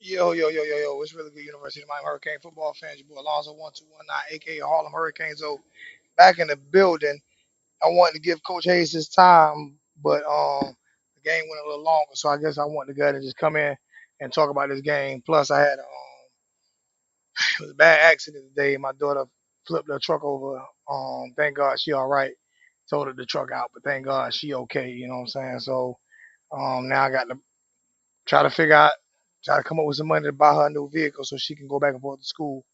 Yo. It's really good University of Miami Hurricane football fans. Your boy Alonzo 1219, aka Harlem Hurricanes. So back in the building. I wanted to give Coach Hayes his time, but the game went a little longer, so I guess I wanted to go ahead and just come in and talk about this game. Plus, I had it was a bad accident today. My daughter flipped her truck over. Thank God she all right. Told her the truck out, but thank God she okay. You know what I'm saying? So now I got to try to figure out, try to come up with some money to buy her a new vehicle so she can go back and forth to school.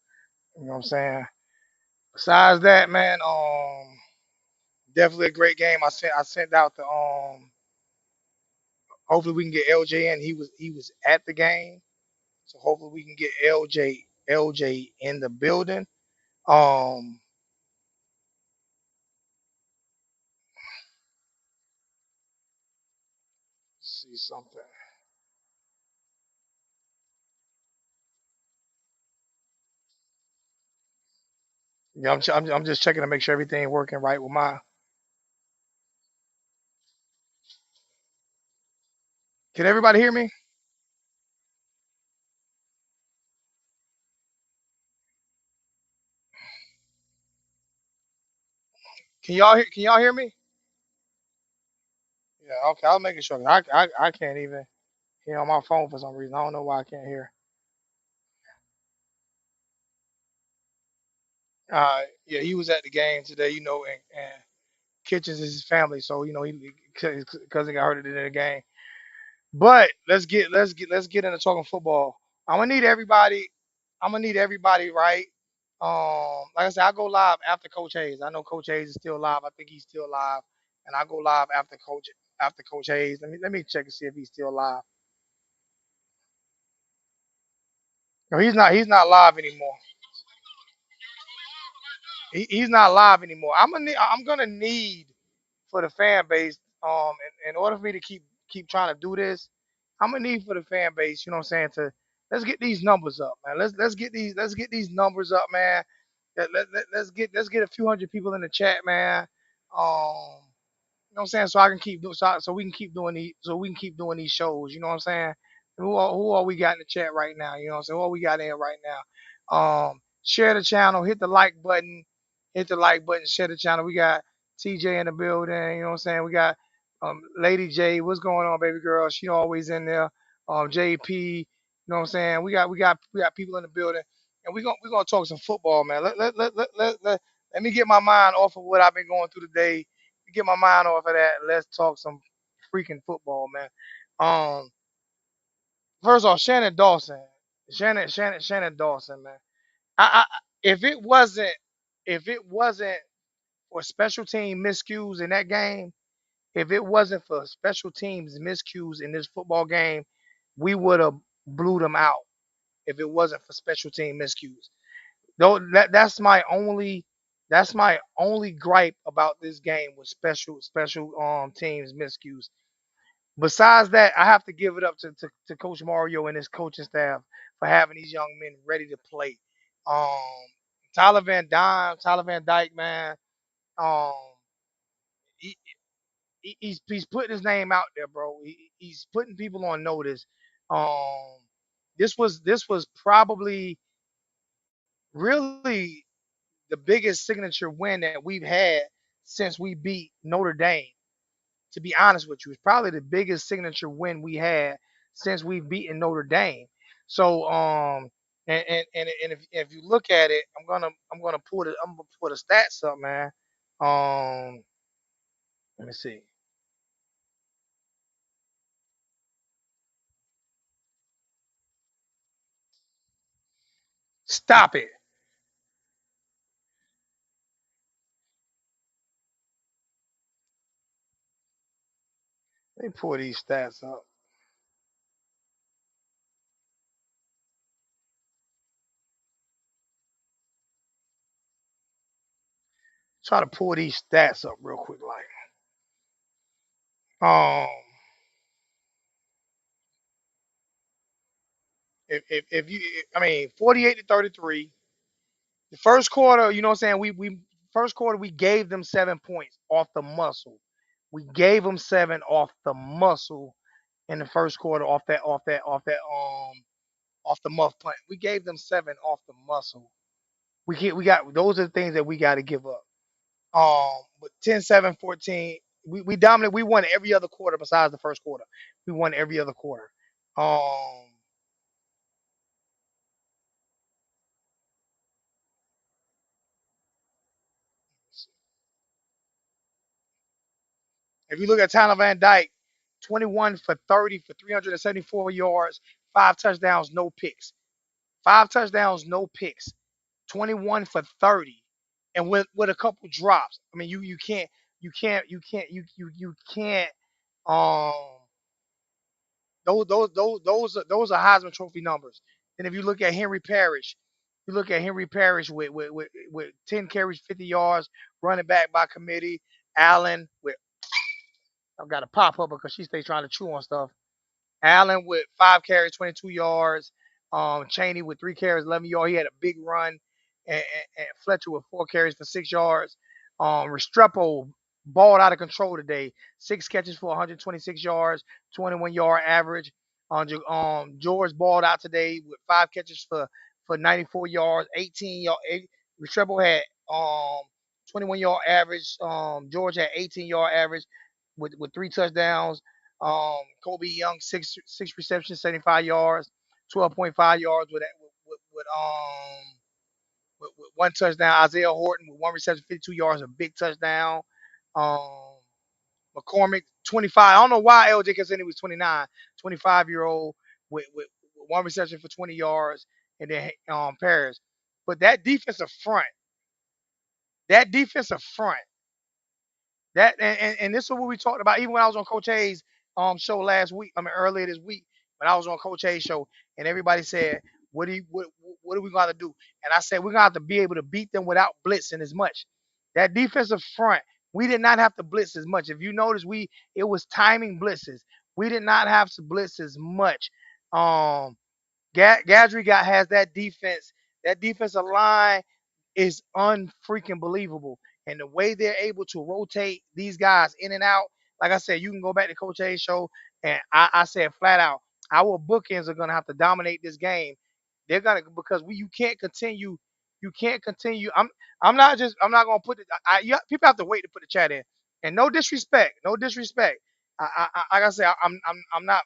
You know what I'm saying? Besides that, man, definitely a great game. I sent out the hopefully we can get LJ in. He was at the game, so hopefully we can get LJ in the building. Um, let's see something. Yeah, I'm just checking to make sure everything working right with my. Can everybody hear me? Can y'all hear me? Yeah, okay. I'll make it sure. I can't even hear on my phone for some reason. I don't know why I can't hear. Yeah, he was at the game today, and Kitchens is his family, so his cousin got hurt in the game. But let's get into talking football. I'm gonna need everybody. I'm gonna need everybody, right? Like I said, I go live after Coach Hayes. I know Coach Hayes is still live. I think he's still live, and I go live after Coach Hayes. Let me check and see if he's still live. No, he's not live anymore. He's not live anymore. I'm gonna need for the fan base. In order for me to keep trying to do this, I'm gonna need for the fan base. You know what I'm saying? To let's get these numbers up, man. Let's get these numbers up, man. Let's get a few hundred people in the chat, man. Um, you know what I'm saying? So I can keep doing so we can keep doing these shows. You know what I'm saying? Who are we got in the chat right now? You know what I'm saying? What we got in right now? Share the channel, hit the like button, share the channel. We got TJ in the building. You know what I'm saying? We got Lady J. What's going on, baby girl? She always in there. JP. You know what I'm saying? We got people in the building, and we gonna talk some football, man. Let me get my mind off of what I've been going through today, get my mind off of that. Let's talk some freaking football, man. Um, First off, Shannon Dawson, man. I if it wasn't for special team miscues in that game, if it wasn't for special teams miscues in this football game, we would have blew them out. If it wasn't for special team miscues, though, that's my only gripe about this game with special teams miscues. Besides that, I have to give it up to Coach Mario and his coaching staff for having these young men ready to play. Um, Tyler Van Dyke, man. Um, he, he's putting his name out there, bro. He's putting people on notice. Um, this was probably really the biggest signature win that we've had since we beat Notre Dame. To be honest with you, it's probably the biggest signature win we had since we've beaten Notre Dame. So and if you look at it, I'm gonna pull the stats up, man. Um, let me see. Stop it. Let me pull these stats up. Try to pull these stats up real quick, like um, if you, I mean, 48-33. The first quarter, you know what I'm saying? We first quarter we gave them 7 points off the muscle. We gave them seven off the muscle in the first quarter, off that off the muff punt. We gave them 7 off the muscle. We got those are the things that we got to give up. But 10-7, 14, we dominated. We won every other quarter besides the first quarter. We won every other quarter. Um, if you look at Tyler Van Dyke, 21 for 30 for 374 yards, 5 touchdowns, no picks. 5 touchdowns, no picks. 21 for 30, and with a couple drops. I mean, you can't. Um, those are Heisman Trophy numbers. And if you look at Henry Parrish, you look at Henry Parrish with 10 carries, 50 yards, running back by committee. Allen with I've got to pop up because she stays trying to chew on stuff. Allen with 5 carries, 22 yards. Cheney with 3 carries, 11 yards. He had a big run, and Fletcher with 4 carries for 6 yards. Restrepo balled out of control today. 6 catches for 126 yards, 21-yard average. George balled out today with 5 catches for 94 yards, 18 yard. Restrepo had 21-yard average. George had 18-yard average with 3 touchdowns. Kobe Young, six receptions, 75 yards, 12.5 yards with 1 touchdown. Isaiah Horton with 1 reception, 52 yards, a big touchdown. Um, McCormick, 25. I don't know why LJ kept saying he was 29, 25-year-old with 1 reception for 20 yards, and then Paris. But that defensive front, that and this is what we talked about even when I was on Coach Hayes show last week. I mean earlier this week when I was on Coach Hayes show and everybody said, what are we gonna do? And I said we're gonna have to be able to beat them without blitzing as much. That defensive front, we did not have to blitz as much. If you notice, it was timing blitzes. We did not have to blitz as much. Um Gadry got has that defensive line is unfreaking believable. And the way they're able to rotate these guys in and out, like I said, you can go back to Coach A's show, and I said flat out, our bookends are gonna have to dominate this game. They're gonna because you can't continue. You can't continue. I'm not gonna put it. People have to wait to put the chat in. And no disrespect, no disrespect. Like I said, I'm not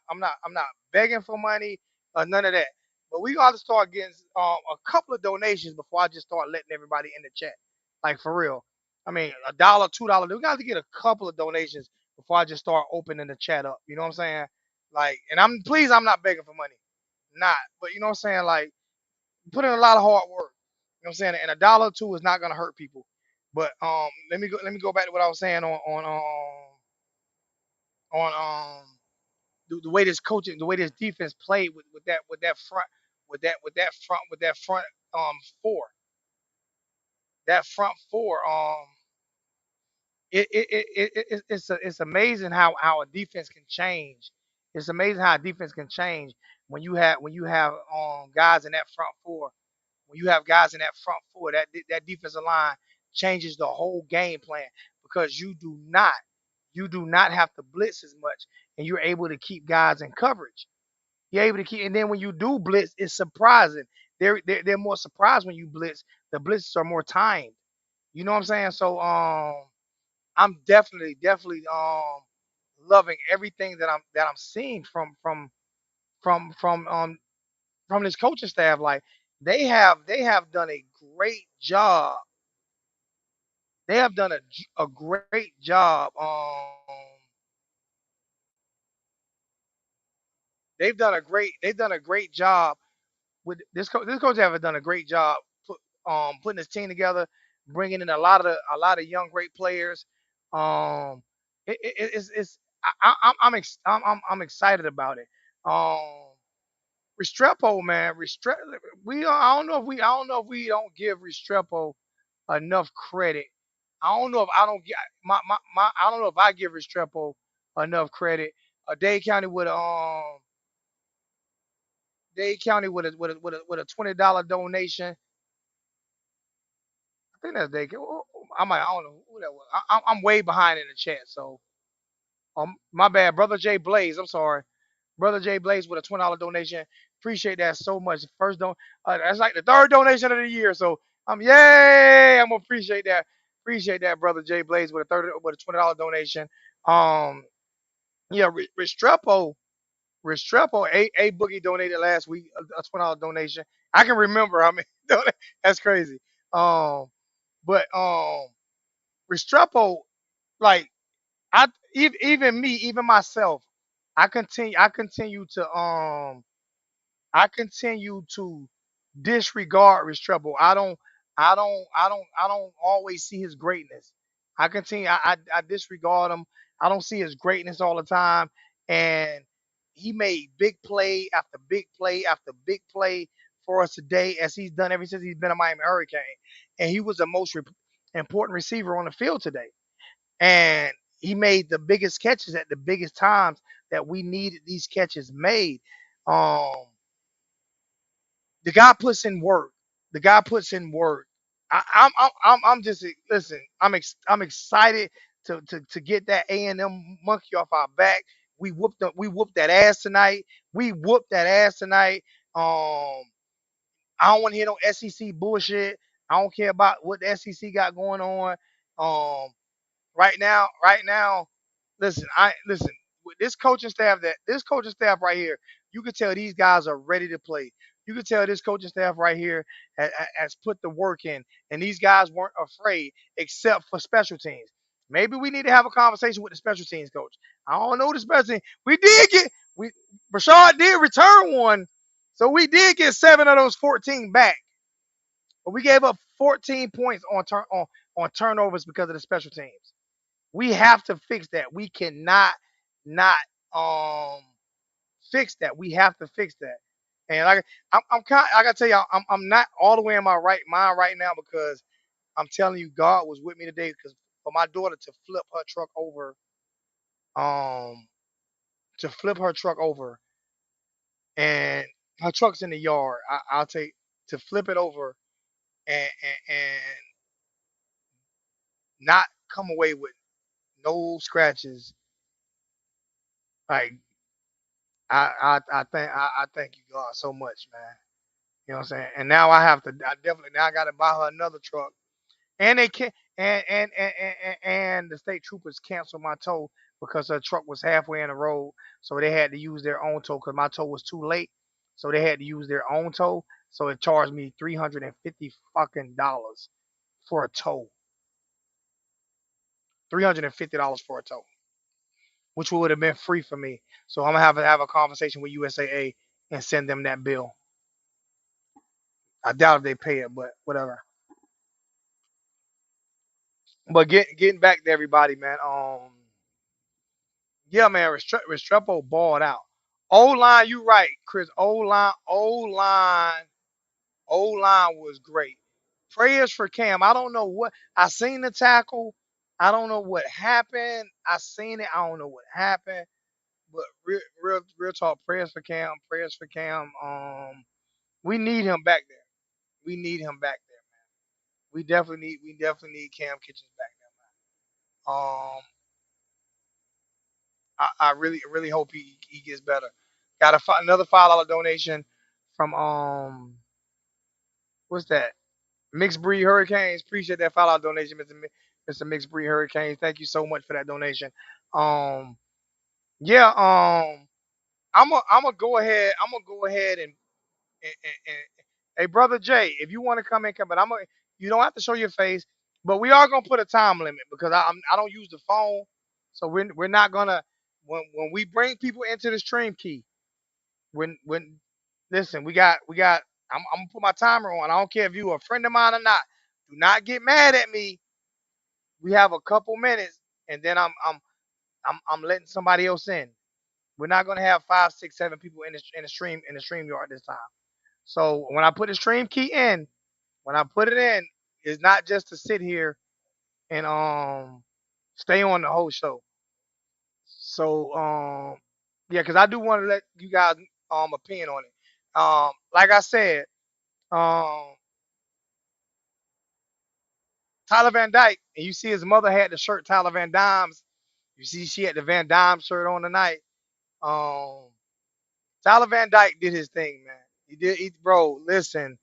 begging for money or none of that. But we got to start getting a couple of donations before I just start letting everybody in the chat. Like for real. I mean, $1, $2. We got to get a couple of donations before I just start opening the chat up. You know what I'm saying? Like, and I'm not begging for money, not. But you know what I'm saying? Like, put in a lot of hard work. You know what I'm saying? And $1 or two is not gonna hurt people. But let me go back to what I was saying on the way this coaching, the way this defense played with that front four, that front four. It's amazing how a defense can change. It's amazing how a defense can change when you have guys in that front four. When you have guys in that front four, that defensive line changes the whole game plan because you do not have to blitz as much, and you're able to keep guys in coverage. You're able to keep, and then when you do blitz, it's surprising. They're more surprised when you blitz. The blitzes are more timed. You know what I'm saying? So I'm definitely loving everything that I'm seeing from from um from this coaching staff. Like they have done a great job. They have done a great job. They've done a great job with this coach. This coach have done a great job putting this team together, bringing in a lot of young great players. Um, it's I'm excited about it. Um, Restrepo, man, we I don't know if we don't give Restrepo enough credit. I don't know if I don't get I don't know if I give Restrepo enough credit. Dade County with a $20 donation. I think that's Dade. I don't know who that was. I'm way behind in the chat, so my bad, brother Jay Blaze. I'm sorry. Brother Jay Blaze with a $20 donation. Appreciate that so much. First don that's like the third donation of the year. So yay! I'm gonna appreciate that. Appreciate that, Brother Jay Blaze with a $20 donation. Um yeah, Restrepo, a Boogie donated last week a $20 donation. I can remember. I mean, that's crazy. Um, but Restrepo, like even me, even myself, I continue to disregard Restrepo. I don't always see his greatness. I continue. I disregard him. I don't see his greatness all the time. And he made big play after big play after big play for us today, as he's done ever since he's been a Miami Hurricane. And he was the most important receiver on the field today. And he made the biggest catches at the biggest times that we needed these catches made. Um, the guy puts in work. The guy puts in work. I'm just listen. I'm excited to get that A&M monkey off our back. We whooped that ass tonight. We whooped that ass tonight. I don't want to hear no SEC bullshit. I don't care about what the SEC got going on. Right now, listen with this coaching staff right here. You can tell these guys are ready to play. You can tell this coaching staff right here has put the work in, and these guys weren't afraid, except for special teams. Maybe we need to have a conversation with the special teams coach. I don't know the special team. We Rashad did return one, so we did get 7 of those 14 back, but we gave up 14 points on turnovers because of the special teams. We have to fix that. We cannot not fix that. We have to fix that. And I'm kind. I gotta tell you, I'm not all the way in my right mind right now, because I'm telling you, God was with me today, because for my daughter um, to flip her truck over, and her truck's in the yard. I'll take to flip it over and not come away with no scratches. Like I thank you, God, so much, man. You know what I'm saying? And now I definitely now I got to buy her another truck. And they can and the state troopers canceled my tow because her truck was halfway in the road, so they had to use their own tow because my tow was too late, so they had to use their own tow. So it charged me $350 fucking dollars for a tow. $350 for a tow, which would have been free for me. So I'm gonna have a conversation with USAA and send them that bill. I doubt if they pay it, but whatever. But getting back to everybody, man. Yeah, man. Restrepo balled out. O line, you right, Chris. O line was great. Prayers for Cam. I don't know what I seen the tackle. I don't know what happened. I seen it. I don't know what happened. But real talk. Prayers for Cam. Prayers for Cam. We need him back there. We need him back there. We definitely need Cam Kitchens back there. I really hope he gets better. Got another $5 donation from what's that? Mixed Breed Hurricanes. Appreciate that $5 donation, Mr. Mixed Breed Hurricanes. Thank you so much for that donation. Um, yeah. I'm gonna go ahead. And hey, brother Jay, if you want to come in, come. But you don't have to show your face, but we are gonna put a time limit, because I don't use the phone, so we're not gonna when we bring people into the stream key. When listen, we got. I'm gonna put my timer on. I don't care if you're a friend of mine or not. Do not get mad at me. We have a couple minutes, and then I'm letting somebody else in. We're not gonna have 5, 6, 7 people in the stream yard this time. So when I put the stream key in, when I put it in, it's not just to sit here and stay on the whole show. So yeah, because I do want to let you guys opinion on it. Like I said, um Tyler Van Dyke, and you see his mother had the shirt Tyler Van Dime's. You see she had the Van Dime shirt on tonight. Um Tyler Van Dyke did his thing, man. He did, bro. Listen.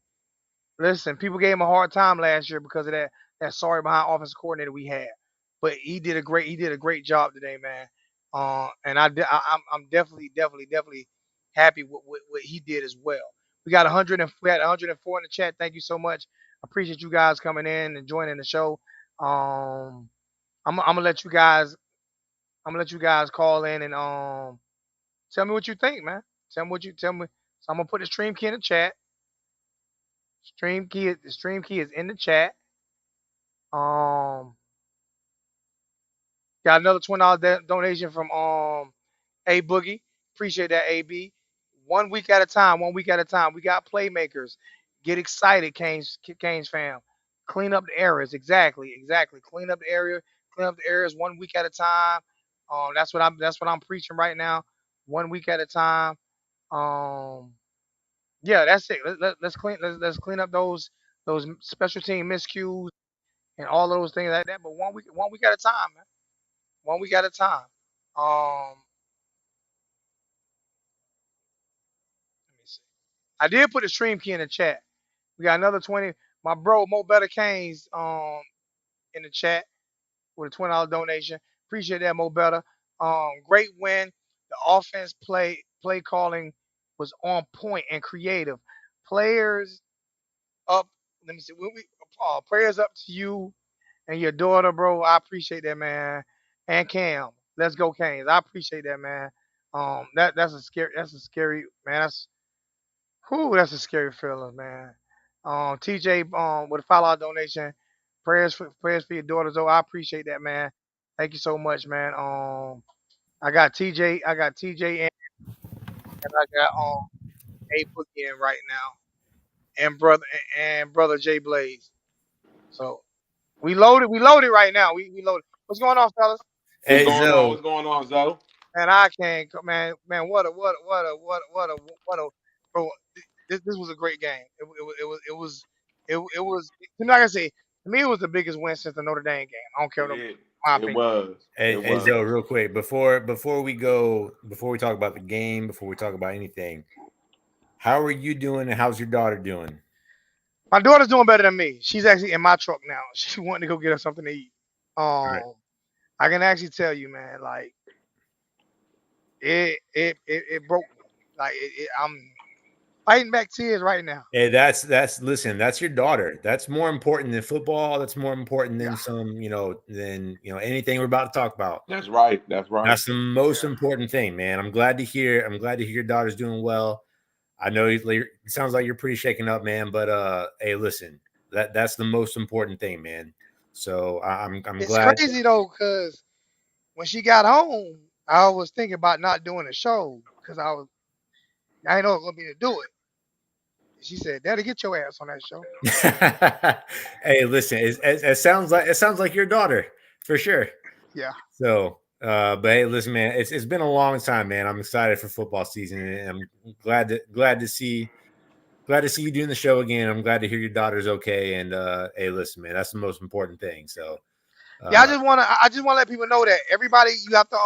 People gave him a hard time last year because of that sorry behind offensive coordinator we had, but he did a great job today, man. And I'm definitely happy with what he did as well. We had 104 in the chat. Thank you so much. Appreciate you guys coming in and joining the show. Um, I'm gonna let you guys call in and tell me what you think, man. Tell me. So I'm gonna put the stream key in the chat. The stream key is in the chat. Um, got another $20 donation from A Boogie. Appreciate that, AB. 1 week at a time. 1 week at a time. We got playmakers. Get excited, Canes fam. Clean up the areas. Exactly. Clean up the area. Clean up the areas 1 week at a time. That's what I'm preaching right now. 1 week at a time. Um, yeah, that's it. Let's clean up those special team miscues and all those things like that. But 1 week at a time, man. 1 week at a time. Let me see. I did put a stream key in the chat. We got another 20. My bro Mo Better Canes in the chat with a $20 donation. Appreciate that, Mo Better. Great win. The offense play calling was on point and creative. Players up. Let me see. Prayers up to you and your daughter, bro. I appreciate that, man. And Cam, let's go, Canes. I appreciate that, man. That's a scary man. That's a scary feeling, man. TJ, with a $5 donation. Prayers for your daughters. Oh, I appreciate that, man. Thank you so much, man. I got TJ and I got A Boogie in right now, and brother Jay Blaze. So we loaded right now. We loaded. What's going on, fellas? What's Hey going on? Zoe. What's going on, Zoe? Man, I can't. Man. Bro. This was a great game. It was. I'm not gonna say. To me, it was the biggest win since the Notre Dame game. I don't care what It my it opinion. was. Hey, It hey was. Zoe, real quick before we talk about the game, before we talk about anything, how are you doing and how's your daughter doing? My daughter's doing better than me. She's actually in my truck now. She wanted to go get her something to eat. Right. Um, I can actually tell you, man, like it broke me. Like I'm fighting back tears right now. Hey, that's listen, that's your daughter. That's more important than football. That's more important Yeah, than anything we're about to talk about. That's right. That's right. That's the most yeah. important thing, man. I'm glad to hear your daughter's doing well. I know it sounds like you're pretty shaken up, man. But hey, listen, that's the most important thing, man. So I'm It's glad. crazy though, cause when she got home, I was thinking about not doing the show because I didn't know it was gonna be to do it. She said, "Daddy, get your ass on that show." Hey, listen, it sounds like your daughter for sure. Yeah, So, but hey, listen, man, it's been a long time, man. I'm excited for football season, and I'm glad to see you doing the show again. I'm glad to hear your daughter's okay, and hey, listen, man, that's the most important thing. So, yeah. uh, I just wanna let people know that everybody, you have to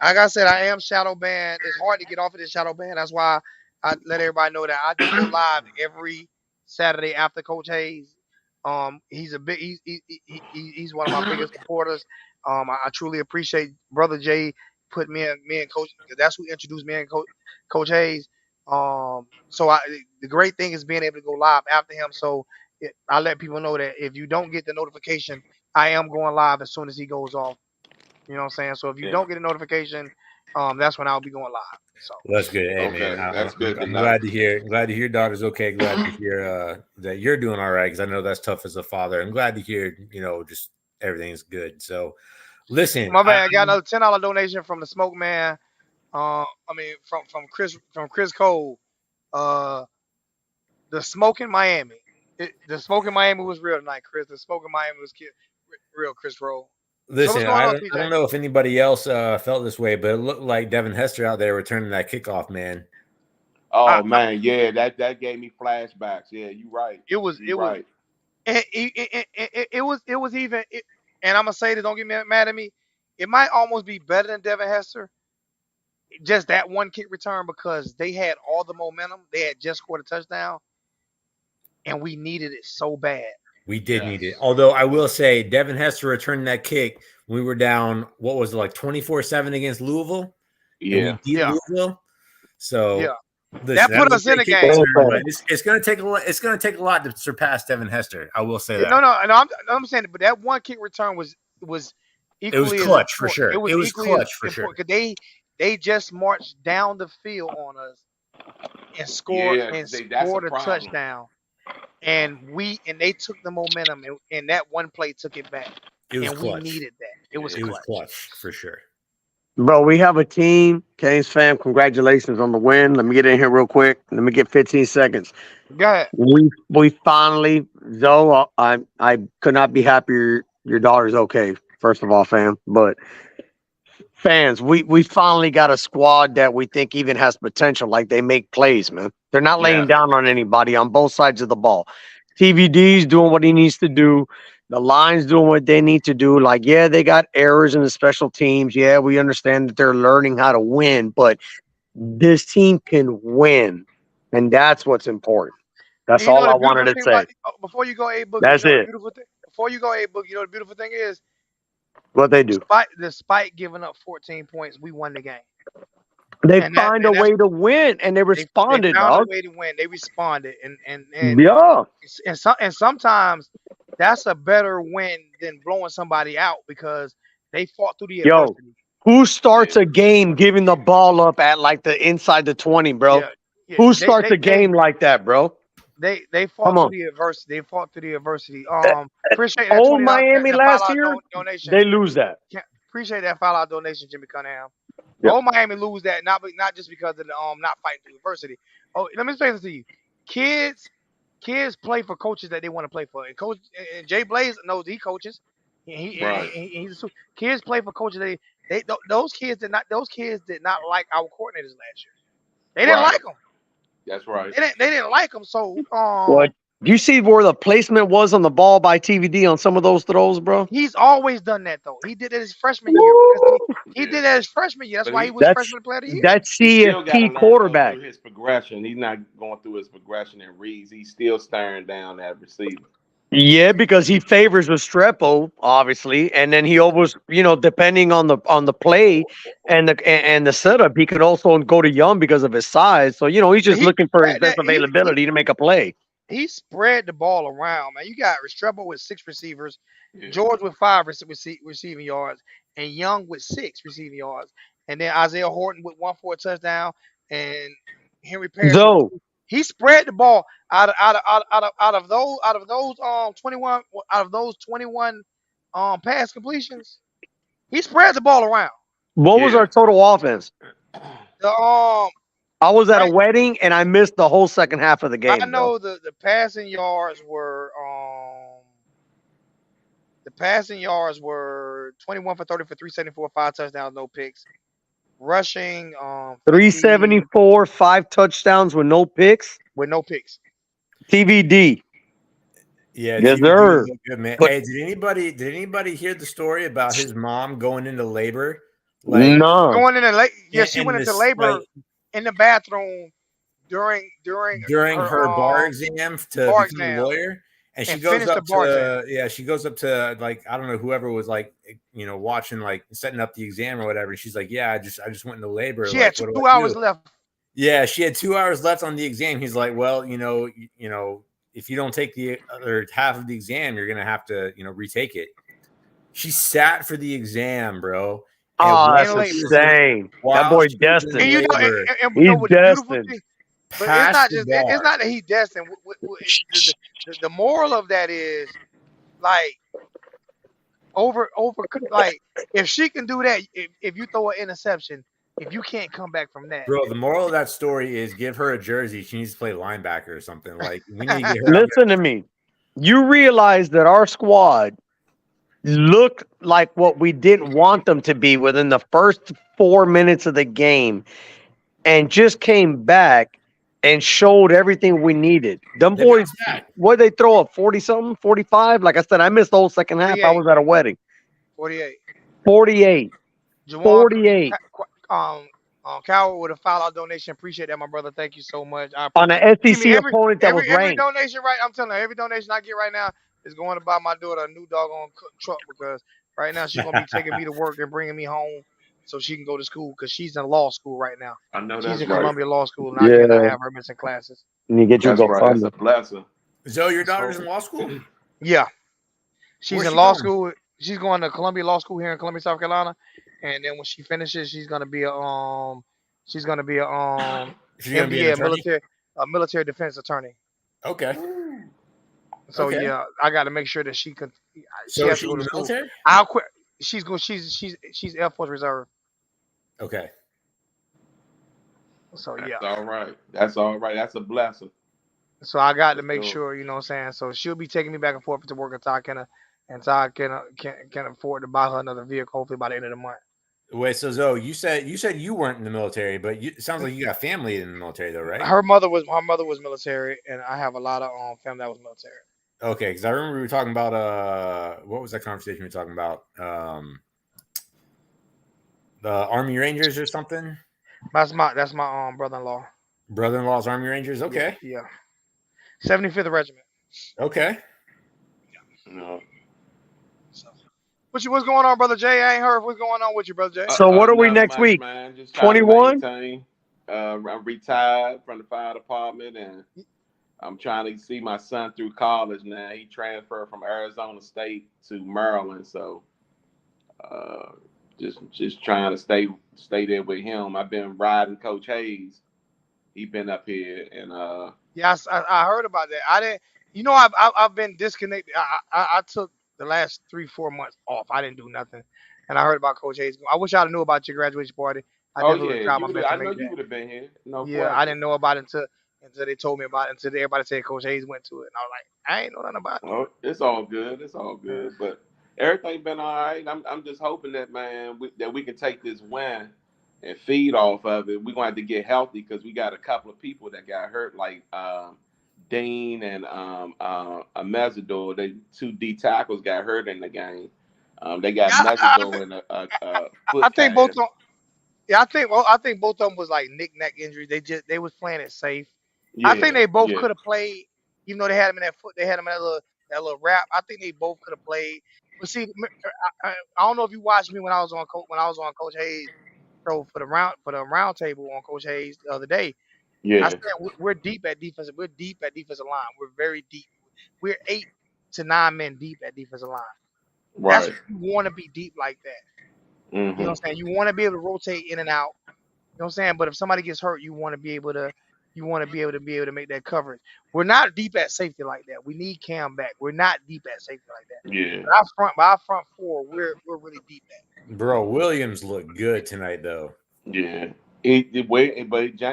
like I said, I am shadow banned. It's hard to get off of this shadow ban. That's why I let everybody know that I do go live every Saturday after Coach Hayes. He's a big. He's one of my biggest supporters. I truly appreciate Brother Jay put me and Coach, because that's who introduced me and Coach Hayes. So the great thing is being able to go live after him. So I let people know that if you don't get the notification, I am going live as soon as he goes off. You know what I'm saying? So if you Yeah. don't get a notification, that's when I'll be going live. So well, that's good. Hey, man, Okay. That's good to I'm know. glad to hear your daughter's okay. Glad to hear that you're doing all right because I know that's tough as a father. I'm glad to hear just everything's good. So, listen, my bad, I got another $10 donation from the Smoke Man. I mean from Chris Cole. Uh, the smoke in Miami. The smoke in Miami was real tonight, Chris. The smoke in Miami was real, Chris Rowe. So what's Listen, going on, I don't TJ? know if anybody else felt this way, but it looked like Devin Hester out there returning that kickoff, man. I, Oh I, man, yeah, that gave me flashbacks. Yeah, you right. it was You it was right. it was even. And I'm gonna say this. Don't get mad at me. It might almost be better than Devin Hester just that one kick return because they had all the momentum. They had just scored a touchdown, and we needed it so bad. We did need it. Yes. Although I will say, Devin Hester returned that kick. We were down, what was it, like 24-7 against Louisville? And we Yeah. beat Yeah, Louisville. So yeah. listen, That that put was us a in great the kick game. return, but it's gonna take a lot. It's gonna take a lot to surpass Devin Hester. I will say that. No, I'm saying, but that one kick return was It was equally as clutch for important. sure. It was It was equally as clutch for sure. important because they just marched down the field on us and Yeah. That's a scored a problem. touchdown, and they took the momentum, and that one play took it back, It was and we clutch. needed that. It was It was clutch. clutch for sure. Bro, we have a team. Canes fam, congratulations on the win. Let me get in here real quick. Let me get 15 seconds. Go ahead. We finally, Zoe, I could not be happier. Your daughter's okay. First of all, fam, but fans, we finally got a squad that we think even has potential. Like they make plays, man. They're not laying Yeah. down on anybody on both sides of the ball. TVD's doing what he needs to do. The line's doing what they need to do. Like, yeah, they got errors in the special teams. Yeah, we understand that they're learning how to win, but this team can win, and that's what's important. That's And you know all I the wanted beautiful to thing say. about before you go A Boogie, you That's know the it. beautiful thing. Before you go A Boogie, you know the beautiful thing is, What they do. despite giving up 14 points, we won the game, They and find a that's way to win, and they they responded, found a dog. way to win. They responded, Yeah. and sometimes that's a better win than blowing somebody out because they fought through the Yo, adversity. who Yeah. starts a game giving the ball up at like the inside the 20, bro? Yeah, yeah. Who starts a game like that, bro? They Come fought through on. the adversity. They fought through the adversity. Uh, Appreciate that Old $20 Miami that last $5 year, donation. they lose that. Appreciate that $5 donation, Jimmy Cunningham. Yep. Old Miami lose that not just because of the not fighting through adversity. Oh, let me say this to you, kids play for coaches that they want to play for, and and Jay Blaze knows he coaches. Right. Kids play for coaches those kids did not like our coordinators last year. They didn't Right. like them. That's right. They didn't like them. So What? Do you see where the placement was on the ball by TVD on some of those throws, bro? he's always done that though. He did it his freshman year because he Yeah. did that his freshman year. That's But why he he was That's freshman player of the year. that's he still got to CFP learn to go quarterback. through his progression. He's not going through his progression and reads. He's still staring down that receiver. Yeah, because he favors Restrepo, obviously, and then he always, depending on the play and the setup, he could also go to Young because of his size. So he's just He looking for his spread best that availability to make a play. he spread the ball around, man. You got Restrepo with 6 receivers, Yeah. George with 5 receiving yards, and Young with 6 receiving yards, and then Isaiah Horton with one for a touchdown, and Henry Parrish with So 2. He spread the ball out of those 21 pass completions. He spread the ball around. what was Yeah. our total offense? The I was at a right, wedding and I missed the whole second half of the I game, bro. know the passing yards were 21 for 30 for 374, 5 touchdowns, no picks. Rushing 50 374, 5 touchdowns with no picks. with no picks. TVD. Yeah, Yes, TVD sir. looked good, man. But Hey, did anybody hear the story about his mom going into labor? Like, no. Going into yeah, she and went into this, labor like, in the bathroom during during her bar her exam to bar become a exam lawyer, and she and goes finished the up bar exam. to she goes up to, like, I don't know, whoever was, like, watching, like, setting up the exam or whatever. And she's like, yeah, I just went into labor. She Like, had what do 2 I hours do? left. Yeah, she had 2 hours left on the exam. He's like, well, if you don't take the other half of the exam, you're gonna have to, retake it. She sat for the exam, bro. And Oh, while that's In labor. she was in- insane. That while boy she was in And you know, labor, He's what the beautiful destined. thing, but passed the it's bar. not that he destined. The moral of that is like over like if she can do that, if you throw an interception, if you can't come back from that, Bro, the moral of that story is give her a jersey. She needs to play linebacker or something. Like, we need to get her out Listen to me. You realize that our squad looked like what we didn't want them to be within the first 4 minutes of the game and just came back and showed everything we needed. Them there. boys, what they throw up 40 something, 45? Like I said, I missed the whole second half. I 48. was at a wedding. 48. 48. Jawan, 48. Coward with a $5 donation. Appreciate that, my brother. Thank you so much. On an Give me SEC opponent that was every ranked. donation. Right, I'm telling you, every donation I get right now is going to buy my daughter a new doggone truck because right now she's gonna be taking me to work and bringing me home so she can go to school because she's in law school right now. I know She's that's in right. Columbia Law School, and I Yeah, cannot have her missing classes. and you get your That's right. That's GoFundMe. a blessing. Zoe, your daughter's in law school? Yeah, she's Where's in she law going? school. She's going to Columbia Law School here in Columbia, South Carolina, and then when she finishes, she's gonna be a She's gonna be an MBA, attorney? a military defense attorney. Okay. So Okay. yeah, I got to make sure that she could. She So has is to she go in to the school. military? I'll quit. She's Air Force Reserve. Okay. So That's yeah. all right. That's all right. That's a blessing. So I got to For make sure. sure, you know what I'm saying. So she'll be taking me back and forth to work until I can afford to buy her another vehicle. Hopefully by the end of the month. Wait, so Zoe, you said you weren't in the military, but it sounds like you got family in the military, though, right? Her mother was military, and I have a lot of family that was military. Okay, because I remember we were talking about what was that conversation we were talking about? The Army Rangers or something? That's my brother-in-law. Brother-in-law's Army Rangers. Okay. Yeah. 75th Regiment. Okay. No. What's going on, brother Jay? I ain't heard what's going on with you, brother Jay. So what are we Not next much, week? man. Just trying to 21? maintain. I'm retired from the fire department, and I'm trying to see my son through college now. He transferred from Arizona State to Maryland, so just trying to stay there with him. I've been riding Coach Hayes. He been up here, and Yes, I heard about that. I didn't. You know, I've been disconnected. I took the last 3-4 months off. I didn't do nothing, and I heard about Coach Hayes. I wish I knew about your graduation party. I oh definitely would have yeah, tried my best I to know make you that. would have been here, no Yeah, I question. didn't know about it until they told me about it. Until everybody said Coach Hayes went to it, and I was like, I ain't know nothing about it. Well, it's all good. It's all good, but everything been all right. I'm just hoping that, man, that we can take this win and feed off of it. We're gonna have to get healthy because we got a couple of people that got hurt, like Dean and Amezador. They 2 D tackles got hurt in the game. They got Amezador in a foot I think both cast. of them. Yeah, I think both of them was like knick-knack injuries. They was playing it safe. I think Yeah, they both yeah, could have played, even though they had him in that foot. They had him in that little wrap. I think they both could have played. But see, I don't know if you watched me when I was on Coach Hayes show for the round table on Coach Hayes the other day. I yeah. said we're deep at defensive. We're deep at defensive line. We're very deep. We're 8 to 9 men deep at defensive line. That's Right. what you want to be deep like that. You know what I'm Mm-hmm. saying? You want to be able to rotate in and out. You know what I'm saying? But if somebody gets hurt, you want to be able to make that coverage. We're not deep at safety like that. We need Cam back. We're not deep at safety like that. Yeah. But our front four, we're really deep at. Bro, Williams looked good tonight, though. Yeah. But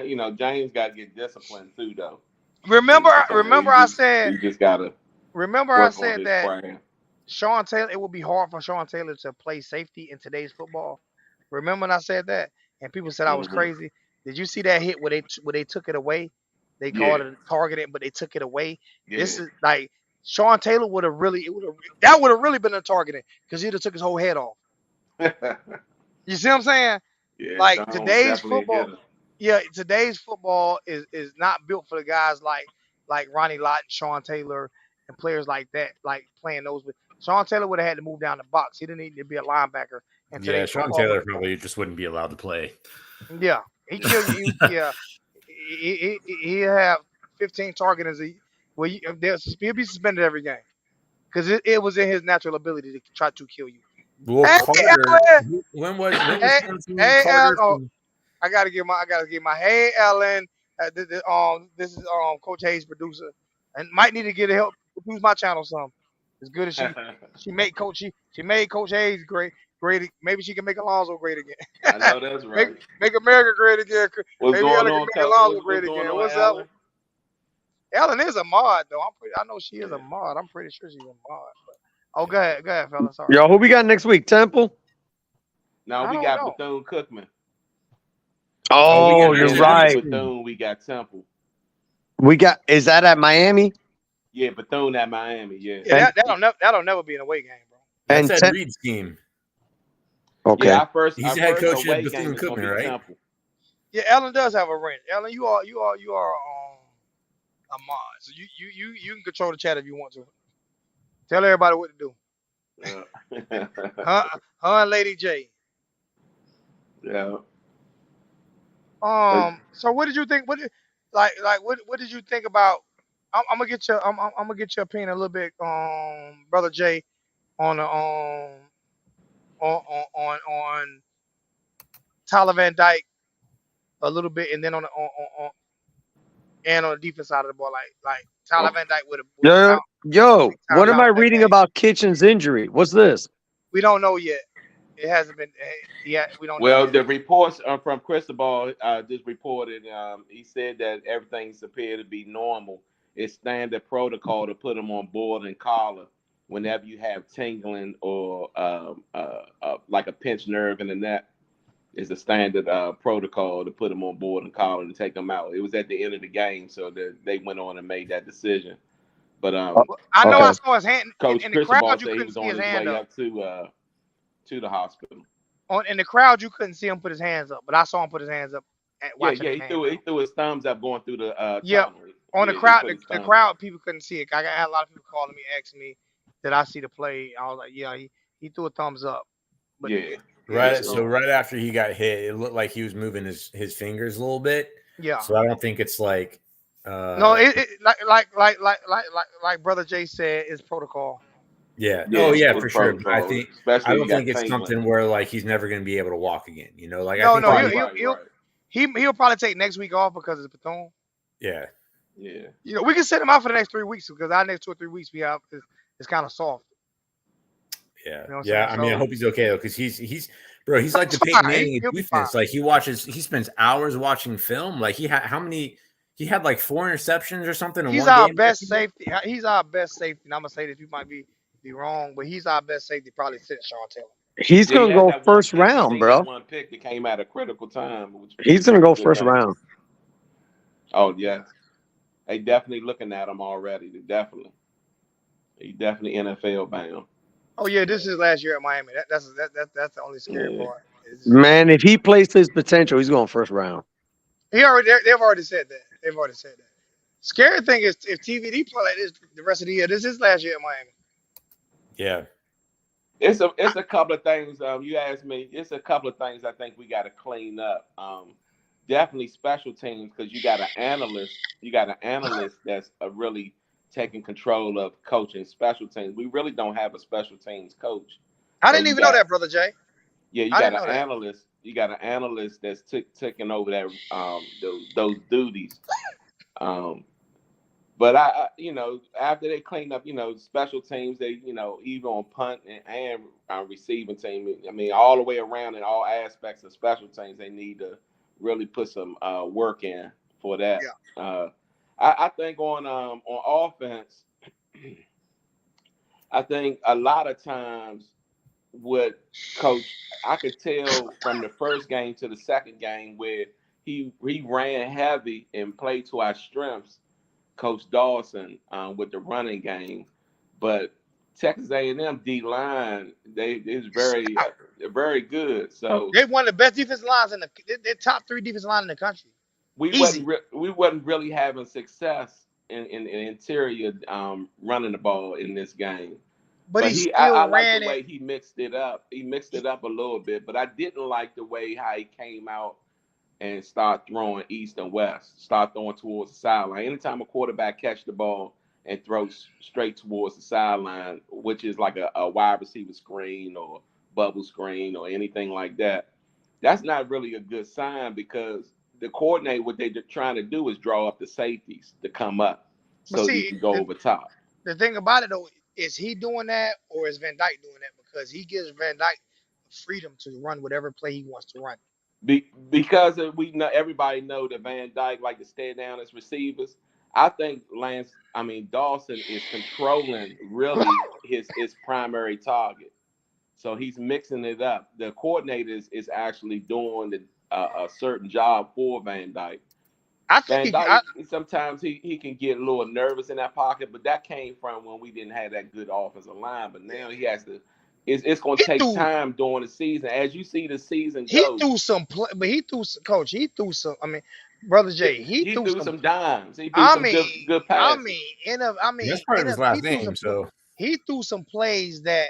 you know, James got to get disciplined too, though. Remember I He just got to work on his that craft. Sean Taylor, it would be hard for Sean Taylor to play safety in today's football. Remember when I said that? And people said I was Mhm. crazy. Did you see that hit where they took it away? They called it targeted, but they took it away. Yeah. This is like Sean Taylor would have really been a targeting because he'd have took his whole head off. You see what I'm saying? Yeah, Like Sean was today's definitely a football, hitter. yeah, today's football is not built for the guys like Ronnie Lott, Sean Taylor, and players like that, like playing those with. Sean Taylor would have had to move down the box. He didn't need to be a linebacker. And Yeah, today's Sean football, Taylor probably just wouldn't be allowed to play. yeah, he killed you. Yeah, he have 15 targets. He'll be suspended every game because it was in his natural ability to try to kill you. Well, Hey, Carter, Alan! when was Hey, Carter Alan! from- I gotta give my hey Ellen. This is Coach Hayes producer, and might need to get help produce my channel some. As good as she made Coach Hayes great. Maybe she can make Alonzo great again. I know that's right. make America great again. What's Maybe going Ellen can on, make Alonzo what's great going again. on, What's Alan? up? Ellen is a mod though. I know she is a mod. I'm pretty sure she's a mod. But, go ahead, fella. Sorry. Yo, who we got next week? Temple? Now I we don't got know. Bethune-Cookman. Oh, we you're got right. Bethune, we got Temple. Is that at Miami? Yeah, Bethune at Miami. Yeah. Yeah, that'll never be an away game, bro. That's And Ed Reed's team. Okay. Yeah, our He's first the head coach away at game is going to Bethune-Cookman, be right? Temple. Yeah, Ellen does have a wrench. Ellen, you are a mod, so you can control the chat if you want to. Tell everybody what to do. Uh, Huh, huh, Lady J. yeah. So what did you think? Like what did you think about? I'm gonna get your I'm gonna get your opinion a little bit, brother J, on the on Tyler Van Dyke a little bit, and then on the defense side of the ball, like Tyler Oh, Van Dyke with Yo, a yo, big time what am I bounce back reading game. about Kitchen's injury? What's this? We don't know yet. It hasn't been yet. We don't know well, yet. the reports from Cristobal just reported. He said that everything's appeared to be normal. It's standard protocol to put them on board and collar whenever you have tingling or like a pinched nerve in the neck. It's a standard protocol to put them on board and collar and take them out. It was at the end of the game, so they went on and made that decision. But Uh, I know I okay. saw his hand Coach in the Cristobal crowd. You said he couldn't was see on his his hand way up. up to the hospital. In the crowd, you couldn't see him put his hands up, but I saw him put his hands up at Yeah, watching yeah, the he game. threw his thumbs up going through the Yep. tunnel. On the Yeah, he crowd, put his the thumbs up. crowd people couldn't see it. I had a lot of people calling me, asking me, "Did I see the play?" I was like, "Yeah." He threw a thumbs up, but Yeah, yeah. Right. yeah, So So right after he got hit, it looked like he was moving his fingers a little bit. yeah. So I don't think it's like No, uh it like Brother Jay said, it's protocol. yeah. Oh yeah. yeah, It's for sure. But protocol, I especially if don't you think got it's tingling. something where like he's never gonna be able to walk again. You know, like I No, think no, he'll Right, be right, right. he'll probably take next week off because it's Bethune. yeah. Yeah, We can set him out for the next 3 weeks because our next 2 or 3 weeks we have is kind of soft. Yeah. You know what I'm Yeah. saying? I mean, I So hope he's okay though, because he's bro, he's like the that's Peyton fine. Manning He'll of be fine. defense. Like he spends hours watching film. Like he had like 4 interceptions or something in He's one our game last best year. safety. He's our best safety. And I'm gonna say this, you might be wrong, but he's our best safety. Probably since Sean Taylor. He's yeah. He gonna had go that one first pick. I round, think that bro. one pick that came at a critical time, He's which gonna was a go good first game. round. Oh yes, they definitely looking at him already. He definitely NFL bound. Oh yeah, this is last year at Miami. That's the only scary Yeah. part. Man, if he plays to his potential, he's going first round. They've already said that. They've already said that. Scary thing is if TVD play like this the rest of the year. This is last year at Miami. Yeah. It's a couple of things. You asked me. It's a couple of things I think we got to clean up. Definitely special teams because you got an analyst. You got an analyst that's really taking control of coaching special teams. We really don't have a special teams coach. I So didn't you even know got that, brother Jay. you I got didn't an know that. analyst. You got an analyst that's taking over that those duties. Um, But after they cleaned up, special teams, they, even on punt and receiving team, I mean, all the way around in all aspects of special teams, they need to really put some work in for that. Yeah. Uh, I think on offense, I think a lot of times with coach, I could tell from the first game to the second game where he ran heavy and played to our strengths, Coach Dawson, with the running game, but Texas A&M D line they is very good. So They one of the best defensive lines in the. They're top three defensive line in the country. Easy. we wasn't really having success in interior running the ball in this game. But But he I still like the ran it. way he mixed it up. He mixed it up a little bit, but I didn't like the way how he came out and start throwing east and west, start throwing towards the sideline. Anytime a quarterback catch the ball and throws straight towards the sideline, which is like a wide receiver screen or bubble screen or anything like that, that's not really a good sign because the coordinator, what they're trying to do is draw up the safeties to come up But so you see, can go over top. the thing about it though, is he doing that or is Van Dyke doing that? Because he gives Van Dyke freedom to run whatever play he wants to run. Because we know everybody know that Van Dyke like to stay down as receivers. I think Dawson is controlling really his primary target. So he's mixing it up. The coordinator is actually doing a certain job for Van Dyke. I think Van if you, I, Dyke sometimes he can get a little nervous in that pocket, but that came from when we didn't have that good offensive line. But yeah, now he has to It's going He to take threw time during the season. As you see the season he go, threw some play, but he threw some, coach. He threw some. I mean, brother Jay, he he threw threw some. some dimes. He threw I some mean, good I passes. mean, And that's part of his he last threw name. some So he threw some plays that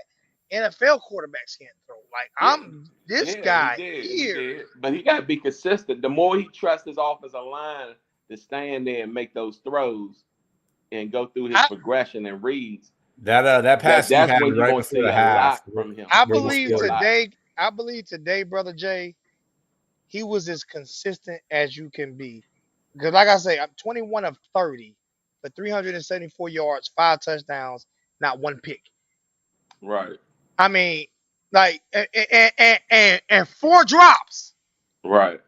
NFL quarterbacks can't throw. Like Yeah, I'm this yeah, he guy did. He here. did. But he got to be consistent. The more he trusts his offensive line to stand there and make those throws and go through his I progression and reads, that pass he that's had where you're right going to before see the a half, lot from him. I You're where he going to see believe a scored. lot. today. I believe today, brother Jay, he was as consistent as you can be. Because like I say, I'm 21 of 30 for 374 yards, 5 touchdowns, not one pick. Right, I mean, like and 4 drops right.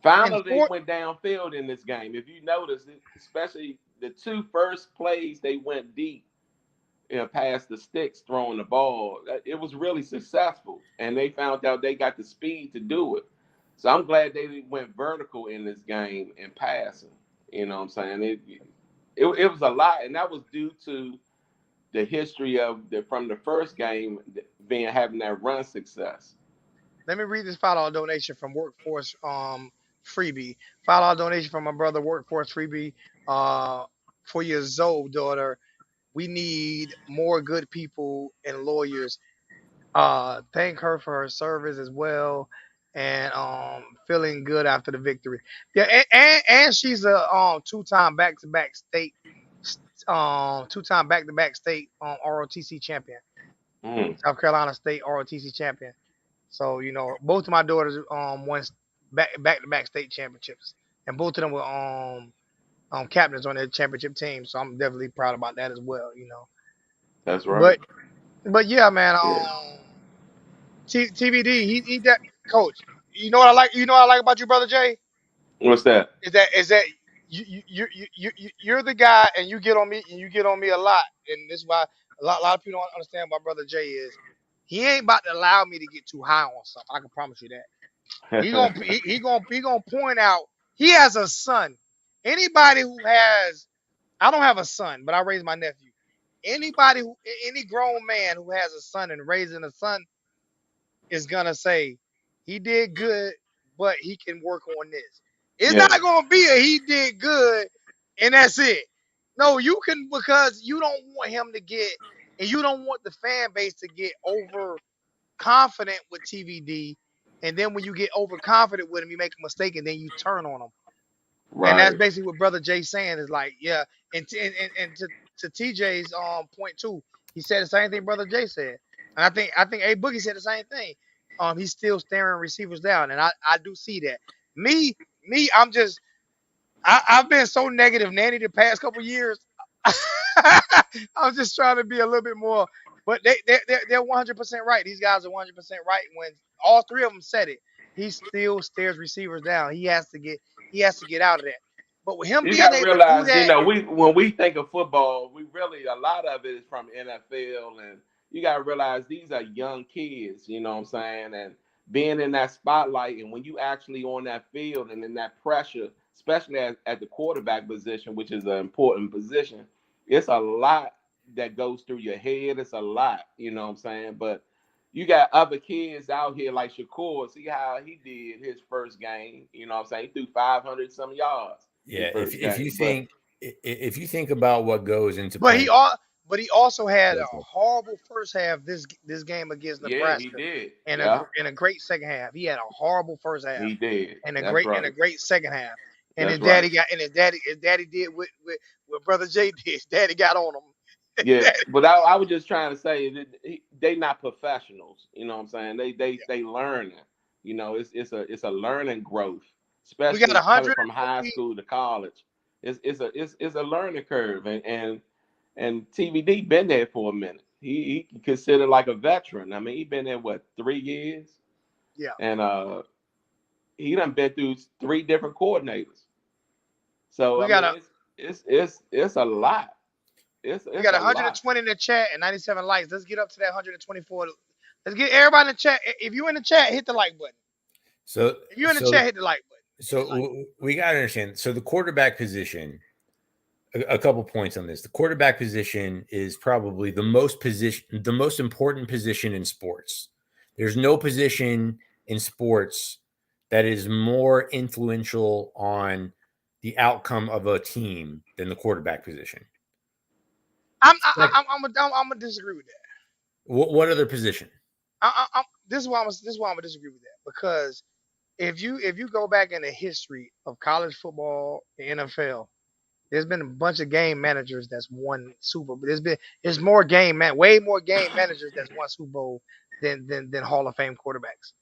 and Finally, they four. went downfield in this game. If you notice, especially the two first plays, they went deep, past the sticks throwing the ball. It was really successful, and they found out they got the speed to do it. So I'm glad they went vertical in this game and passing. You know what I'm saying? It was a lot, and that was due to the history of from the first game being having that run success. Let me read this $5 donation from Workforce Freebie. $5 donation from my brother Workforce Freebie. Uh, for your Zoe daughter, we need more good people and lawyers. Thank her for her service as well, and feeling good after the victory. Yeah, and she's a two-time back-to-back state, two-time back-to-back state ROTC champion, Mm, South Carolina State ROTC champion. So both of my daughters won back-to-back state championships, and both of them were captains on their championship team. So I'm definitely proud about that as well. that's right. But yeah, man. Yeah. TVD, he that coach. You know what I like? You know what I like about you, brother Jay? What's that? Is that you're the guy, and you get on me, a lot, and this is why a lot of people don't understand what brother Jay is. He ain't about to allow me to get too high on something. I can promise you that. He gonna point out he has a son. Anybody who has, I don't have a son, but I raised my nephew. Any grown man who has a son and raising a son is gonna say he did good, but he can work on this. It's not Yeah. gonna be a he did good and that's it. No, you can, because you don't want him to get, and you don't want the fan base to get over confident with TVD, and then when you get overconfident with him, you make a mistake and then you turn on him. And that's Right. basically what Brother Jay saying is like, yeah. And to TJ's point too, he said the same thing Brother Jay said. And I think A Boogie said the same thing. He's still staring receivers down, and I do see that. Me, I've been so negative nanny the past couple years. I'm just trying to be a little bit more, but they're 100% right. These guys are 100% right. When all three of them said it, he still stares receivers down. He has to get out of that. But with him You being got to able to do realize, that, we when we think of football, we really a lot of it is from NFL, and you got to realize these are young kids. You know what I'm saying? And being in that spotlight, and when you actually on that field and in that pressure, especially at the quarterback position, which is an important position, it's a lot that goes through your head. It's a lot. You know what I'm saying? But you got other kids out here like Shakur. See how he did his first game. You know what I'm saying? He threw 500 some yards his yeah, first game. But if you think about what goes into but playing, he all but he also had a yeah, horrible first half this game against yeah, he Nebraska, did. and a Yeah, and a great second half. He had a horrible first half he did. and a That's great and right. a great second half. And That's right. his daddy did what Brother Jay did. His daddy got on him. Yeah, but I was just trying to say that they not professionals. You know what I'm saying? They learning. It's a learning growth, We got especially coming from high 120. school to college. It's a learning curve, and TVD been there for a minute. He considered like a veteran. I mean, he been there what 3 years, Yeah, and he done been through 3 different coordinators. So we I got mean, a it's a lot. we It's got a lot. 120 in the chat and 97 likes. Let's get up to that 124. Let's get everybody in the chat. If you in the chat, hit the like button. so If you in the so chat, hit the like button. Hit the like. we got to understand. So the quarterback position, a couple points on this. The quarterback position is probably the most important position in sports. There's no position in sports that is more influential on the outcome of a team than the quarterback position. Like, I'm gonna disagree with that. what other position? This is why I'm gonna disagree with that because if you go back in the history of college football, the NFL, there's been a bunch of game managers that's won Super Bowl. There's more way more game managers that's won Super Bowl than Hall of Fame quarterbacks.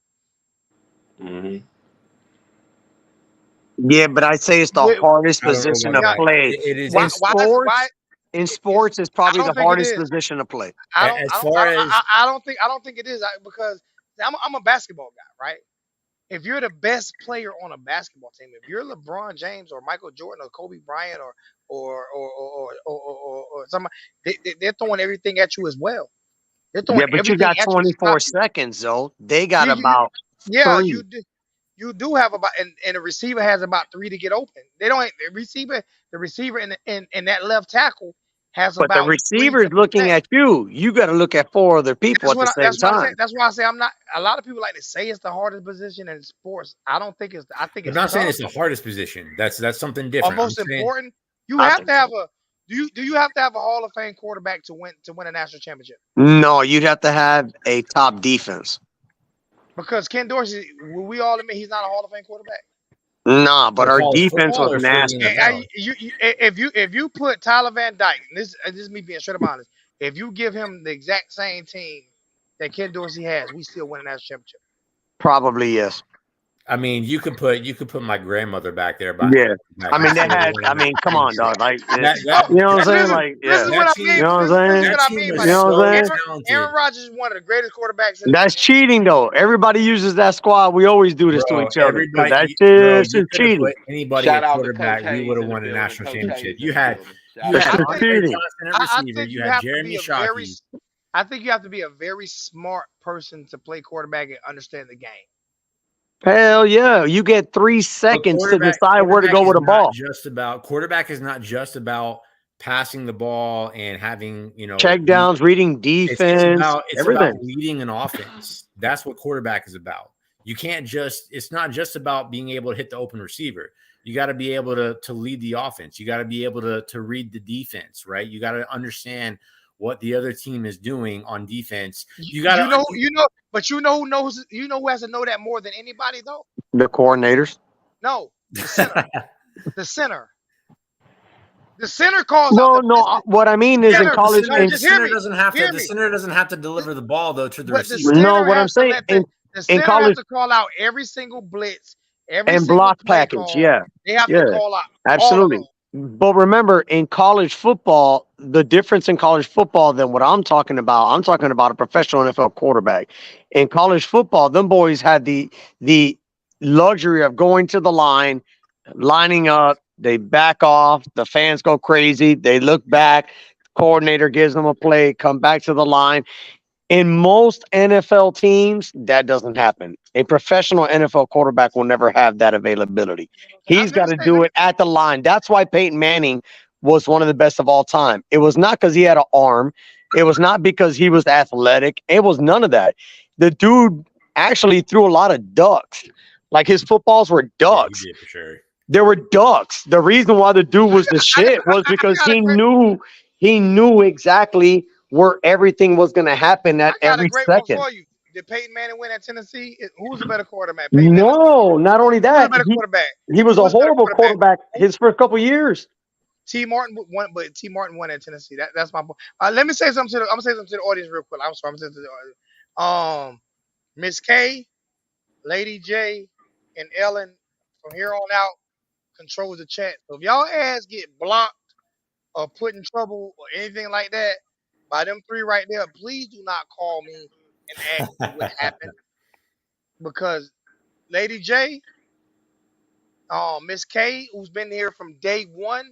Mm-hmm. Yeah, but I'd say it's the Wait, hardest I don't know position about to yeah, that. play. It is why In it's, why why sports, in it's sports, it's I probably don't the think it hardest is. position to play. as far as I don't think it is because I'm a basketball guy, right? If you're the best player on a basketball team, if you're LeBron James or Michael Jordan or Kobe Bryant or somebody, they're throwing everything at you as well. They're throwing Yeah, but you everything got at you to stop 24 you. seconds, though. They got You about yeah, three. you do have about and the receiver has about three to get open. They don't the receiver in that left tackle has But the about three receiver to is looking protect. at you. You got to look at four other people at the same That's what I say. time. That's why I say I'm not. A lot of people like to say it's the hardest position in sports. I don't think it's. I think I'm it's not saying tough it's the hardest position. That's something or different. I'm most saying important. You I have think to have so. a. Do you have to have a Hall of Fame quarterback to win a national championship? No, you'd have to have a top defense. Because Ken Dorsey, will we all admit he's not a Hall of Fame quarterback? Nah, but for our college defense football was or for the nasty. NFL. If you put Tyler Van Dyke, and this is me being straight up honest, if you give him the exact same team that Ken Dorsey has, we still win a national championship. Probably yes. I mean, you could put my grandmother back there, but Yeah. back I and mean, they still had. win I a mean, national come on, championship. dog. Like, That that you know what I'm that saying? Listen, Like, this yeah. is what that I team mean. You know what This I'm is saying? that what I team mean You by was that. know what I'm so saying? Aaron talented, Rodgers is one of the greatest quarterbacks in the That's league. cheating, though. Everybody uses that squad. We always do this to bro. each other because that Bro, shit you is could have cheating. put anybody Shout at out to Coach quarterback. We would Hayes have in the won a building. national Coach championship. Hayes in You the had building. you Shout That had I out. shit's think Andre cheating. Johnson at I receiver. think You you had have to be Jeremy a very Shockey. I think you have to be a very smart person to play quarterback and understand the game. Hell yeah. You get three But seconds to quarterback decide where to quarterback go is with the not ball. just about quarterback is not just about passing the ball and having, Check downs, reading it's defense, about everything. leading an offense. That's what quarterback is about. You can't just it's not just about being able to hit the open receiver. You got to be able to lead the offense. You got to be able to read the defense, right? You got to understand what the other team is doing on defense. You, You got you to know, but you know who has to know that more than anybody though? The coordinators. No, the center. The center. The center calls out No, the no. listen. What I mean is in Center. college, No, in just hear me. Hear the me. center doesn't have to deliver the ball though to the But the receiver. no, center what I'm has to saying let the in center has college to call out every single blitz, every and single block play package, call. yeah, They have to yeah, call out all of absolutely. those. But remember, in college football, the difference in college football than what I'm talking about a professional NFL quarterback. In college football, them boys had the luxury of going to the line, lining up, they back off, the fans go crazy, they look back, coordinator gives them a play, come back to the line. In most NFL teams, that doesn't happen. A professional NFL quarterback will never have that availability. He's Let got me to say, let do me, it at the line. That's why Peyton Manning was one of the best of all time. It was not because he had an arm. It was not because he was athletic. It was none of that. The dude actually threw a lot of ducks. Like his footballs were Yeah, he ducks. did for sure. There were ducks. The reason why the dude was the I, shit was I because got a great, he knew exactly where everything was going to happen I at got a every great one second. for you. Did Peyton Manning win at Tennessee? Who's a better quarterback, Peyton Manning? No, not only Who's a that, better quarterback? he was a Who's a better horrible quarterback? quarterback his first couple years. T. Martin won, but T. Martin won at Tennessee. That's my point. Let me say something to I'm gonna say something to the audience real quick. I'm sorry. I'm saying to the audience. Miss K, Lady J, and Ellen from here on out controls the chat. So if y'all ass get blocked or put in trouble or anything like that by them three right there, please do not call me and ask me what happened because Lady J, Miss K, who's been here from day one,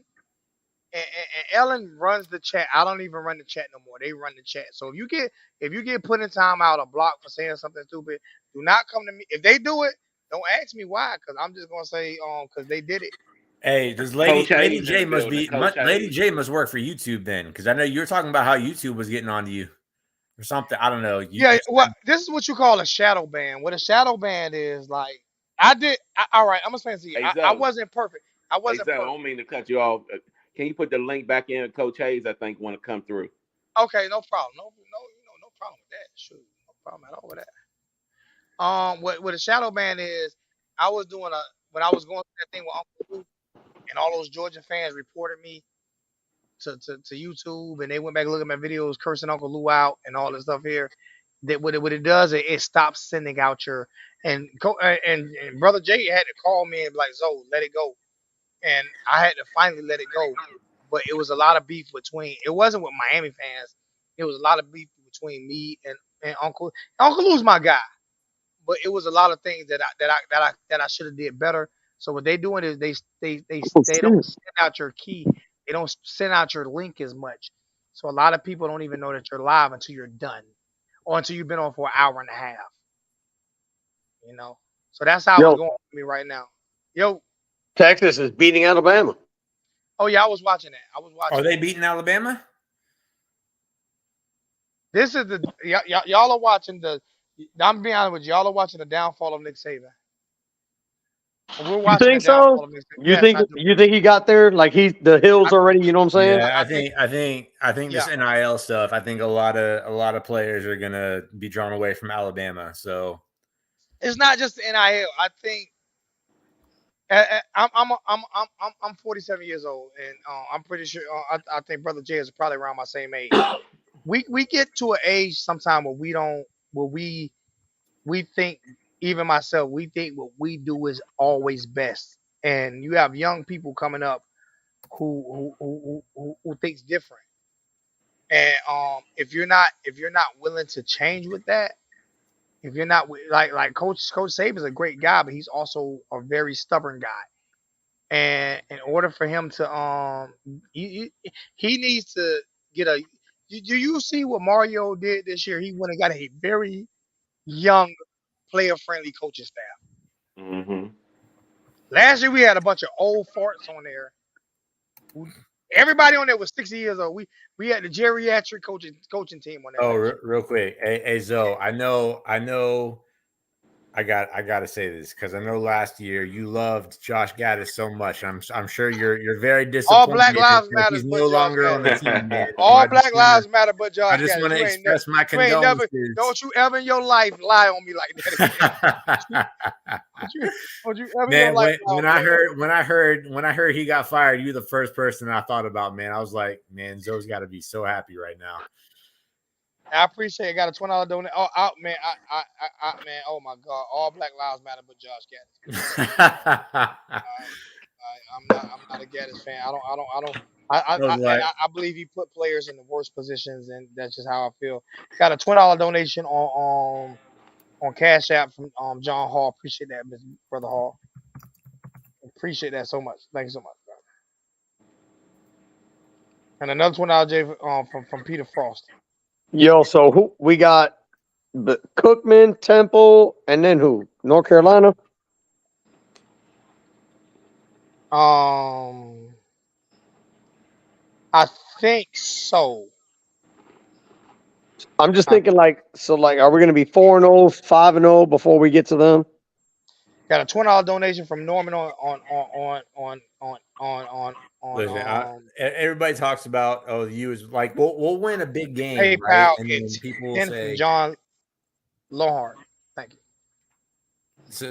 and Ellen runs the chat. I don't even run the chat no more. They run the chat. So if you get put in timeout or blocked for saying something stupid, do not come to me. If they do it, don't ask me why, because I'm just gonna say because they did it. Hey, does Coach Lady Hayes in J the must building. be Coach Lady Hayes. J must work for YouTube then, because I know you were talking about how YouTube was getting onto you or something. I don't know. Yeah, You what said, this is what you call a shadow ban. What a shadow ban is like, all right, I'm gonna explain to you. Hey I Zoe. wasn't perfect. I Hey wasn't Zoe. I don't perfect. mean to cut you off. Can you put the link back in? Coach Hayes, I think, want to come through. Okay, no problem. No problem with that. Shoot, no problem at all with that. What a shadow ban is, I was doing a when I was going through that thing with Uncle Luke, and all those Georgia fans reported me to YouTube, and they went back and looked at my videos cursing Uncle Lou out and all this stuff here. That what it does, it stops sending out your and brother Jay had to call me and be like, Zoe, let it go, and I had to finally let it go. But it was a lot of beef between. It wasn't with Miami fans. It was a lot of beef between me and Uncle. Uncle Lou's my guy, but it was a lot of things that I should have did better. So what they doing is Oh, they don't shit. send out your key. They don't send out your link as much. So a lot of people don't even know that you're live until you're done, or until you've been on for an hour and a half. You know. So that's how it's Yo, going for me right now. Yo, Texas is beating Alabama. oh yeah, I was watching that. I was are watching they that. beating Alabama? This is y'all are watching the. I'm being honest with you. Y'all are watching the downfall of Nick Saban. We're You watching the think so? downfall of Nick Saban. You Yes, think I do. you think he got there? Like the hills I, already, you know what I'm saying? Yeah, I think I think this yeah. NIL stuff. I think a lot of players are gonna be drawn away from Alabama. So It's not just the NIL. I think I'm 47 years old, and I'm pretty sure I think Brother Jay is probably around my same age. We get to an age sometime where we don't where we think, even myself, we think what we do is always best, and you have young people coming up who thinks different, and if you're not willing to change with that, if you're not like Coach Saban is a great guy, but he's also a very stubborn guy. And in order for him to he needs to get a. Do you see what Mario did this year? He went and got a very young, player friendly coaching staff. Mm-hmm. Last year we had a bunch of old farts on there. Everybody on there was 60 years old. We had the geriatric coaching team on there oh, last year. real quick, hey Zoe, I know, I got to say this because I know last year you loved Josh Gaddis so much. I'm sure you're very All disappointed Black Lives that Matter he's but no Josh longer on the Gaddis. team, man. All Black Lives Matter but I Josh just Gaddis. want to express my You ain't never. condolences. Don't you ever in your life lie on me like that again. Don't you, don't you ever in your Man, life lie on me like that. when I heard he got fired, you the first person I thought about, man. I was like, man, Zoe's got to be so happy right now. I appreciate it. Got a $20 donation. Oh, man, man. Oh my God. All Black Lives Matter but Josh Gaddis. I'm not a Gaddis fan. I don't. I was like, I believe he put players in the worst positions, and that's just how I feel. Got a $20 donation on Cash App from John Hall. Appreciate that, Mr. Brother Hall. Appreciate that so much. Thank you so much, bro. And another $20 from Peter Frost. Yo, so who we got? The Cookman, Temple, and then who? North Carolina. Um, I think so. I'm just I thinking like, are we going to be 4-0, 5-0 before we get to them? got a $20 donation from Norman on listen, everybody talks about, oh, the U is like, we'll win a big game, right? PayPal And and then people will 10 from say, John Lohart. Thank you.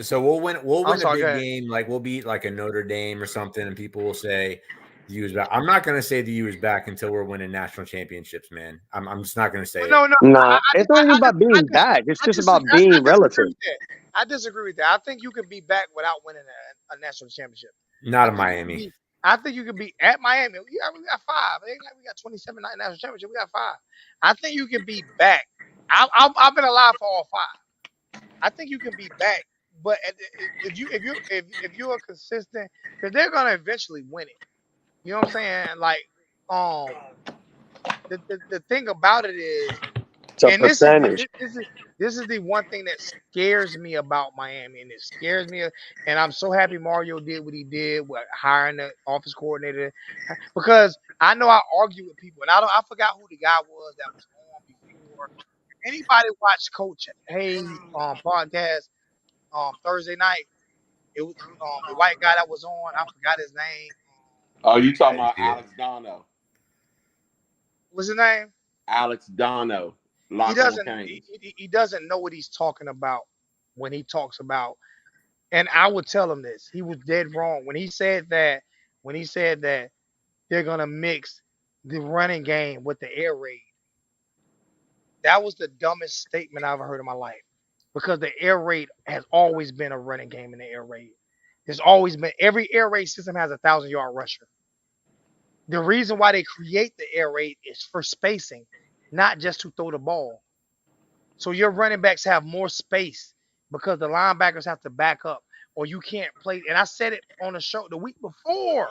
so we'll I'm win a sorry. Go big ahead. game, like we'll beat like a Notre Dame or something, and people will say the U is back. I'm not gonna say the U is back until we're winning national championships, man. I'm just not gonna say Well, it. no. Nah, it's not even about being I, back. It's just about I being disagree relative. with that. I disagree with that. I think you can be back without winning a national championship. Not I in think you can Miami. be. I think you can be at Miami. We got five. It ain't like we got 27 national championship. We got five. I think you can be back. I've been alive for all five. I think you can be back, but if you're consistent, because they're gonna eventually win it. You know what I'm saying? Like, um, the thing about it is It's a And this is percentage. this is the one thing that scares me about Miami, and it scares me. And I'm so happy Mario did what he did with hiring the office coordinator, because I know I argue with people, and I forgot who the guy was that was on before. Anybody watch Coach Hayes podcast Thursday night? It was the white guy that was on. I forgot his name. Oh, you I talking didn't about see it. Alex Dono? What's his name? Alex Dono, He Locked On doesn't Canes. he doesn't know what he's talking about when he talks about. And I would tell him this. He was dead wrong when he said that. When he said that they're gonna mix the running game with the air raid. That was the dumbest statement I've ever heard in my life. Because the air raid has always been a running game in the air raid. There's always been every air raid system has 1,000 yard rusher. The reason why they create the air raid is for spacing, not just to throw the ball. So your running backs have more space because the linebackers have to back up, or you can't play. And I said it on the show the week before.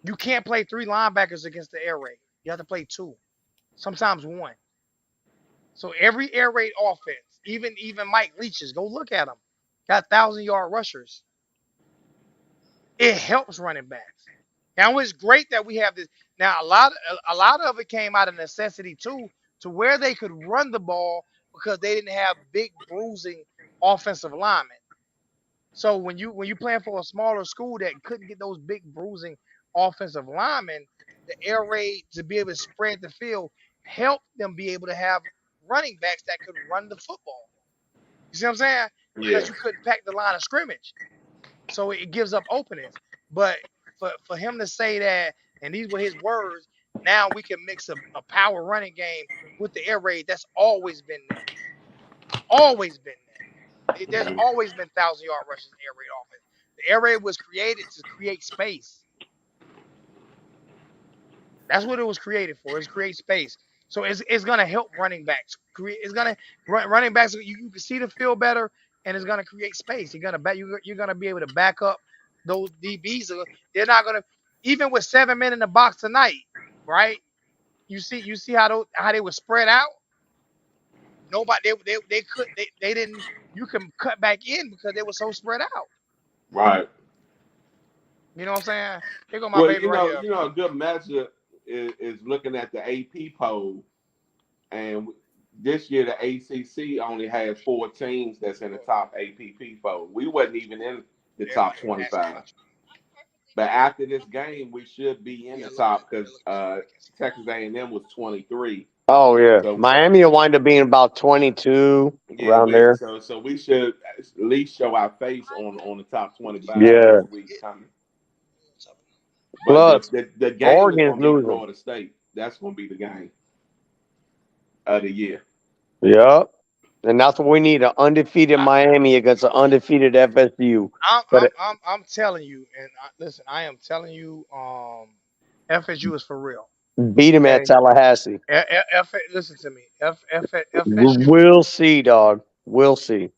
You can't play three linebackers against the air raid. You have to play two, sometimes one. So every air raid offense, even Mike Leach's, go look at them, got 1,000 yard rushers. It helps running backs. Now it's great that we have this. Now a lot of it came out of necessity too, to where they could run the ball because they didn't have big bruising offensive linemen. So when you playing for a smaller school that couldn't get those big bruising offensive linemen, the air raid to be able to spread the field helped them be able to have running backs that could run the football. You see what I'm saying? Yeah. Because you couldn't pack the line of scrimmage. So it gives up openings. But for him to say that, and these were his words, now we can mix a power running game with the air raid. That's always been there. Always been there. There's Mhm. always been 1,000 yard rushes in the air raid offense. The air raid was created to create space. That's what it was created for. Is create space. So it's gonna help running backs. It's gonna running backs. You can see the field better, and it's gonna create space. You're gonna be able to back up those DBs. They're not gonna even with 7 men in the box tonight, right? You see how they were spread out. Nobody they didn't. You can cut back in because they were so spread out. Right. You know what I'm saying? Here go my Well, baby right here. a good measure is looking at the AP poll, and this year the ACC only has 4 teams that's in the top APP poll. We wasn't even in the top Everybody asking 25. about you. But after this game, we should be in Yeah, the look at top yeah, because look at I can't see Texas A&M was 23. Oh yeah, So Miami will wind up being about 22 yeah, around there. so we should at least show our face on the top 25 Yeah. this week coming. that. But Plus, the game is Oregon's going to be losing. Florida State. That's going to be the game of the year. Yep. And that's what we need: an undefeated Miami against an undefeated FSU. I'm But I'm I'm I'm telling you, and listen, I am telling you, FSU is for real. beat him at Okay, Tallahassee. listen to me. FSU. We'll see, dog. We'll see.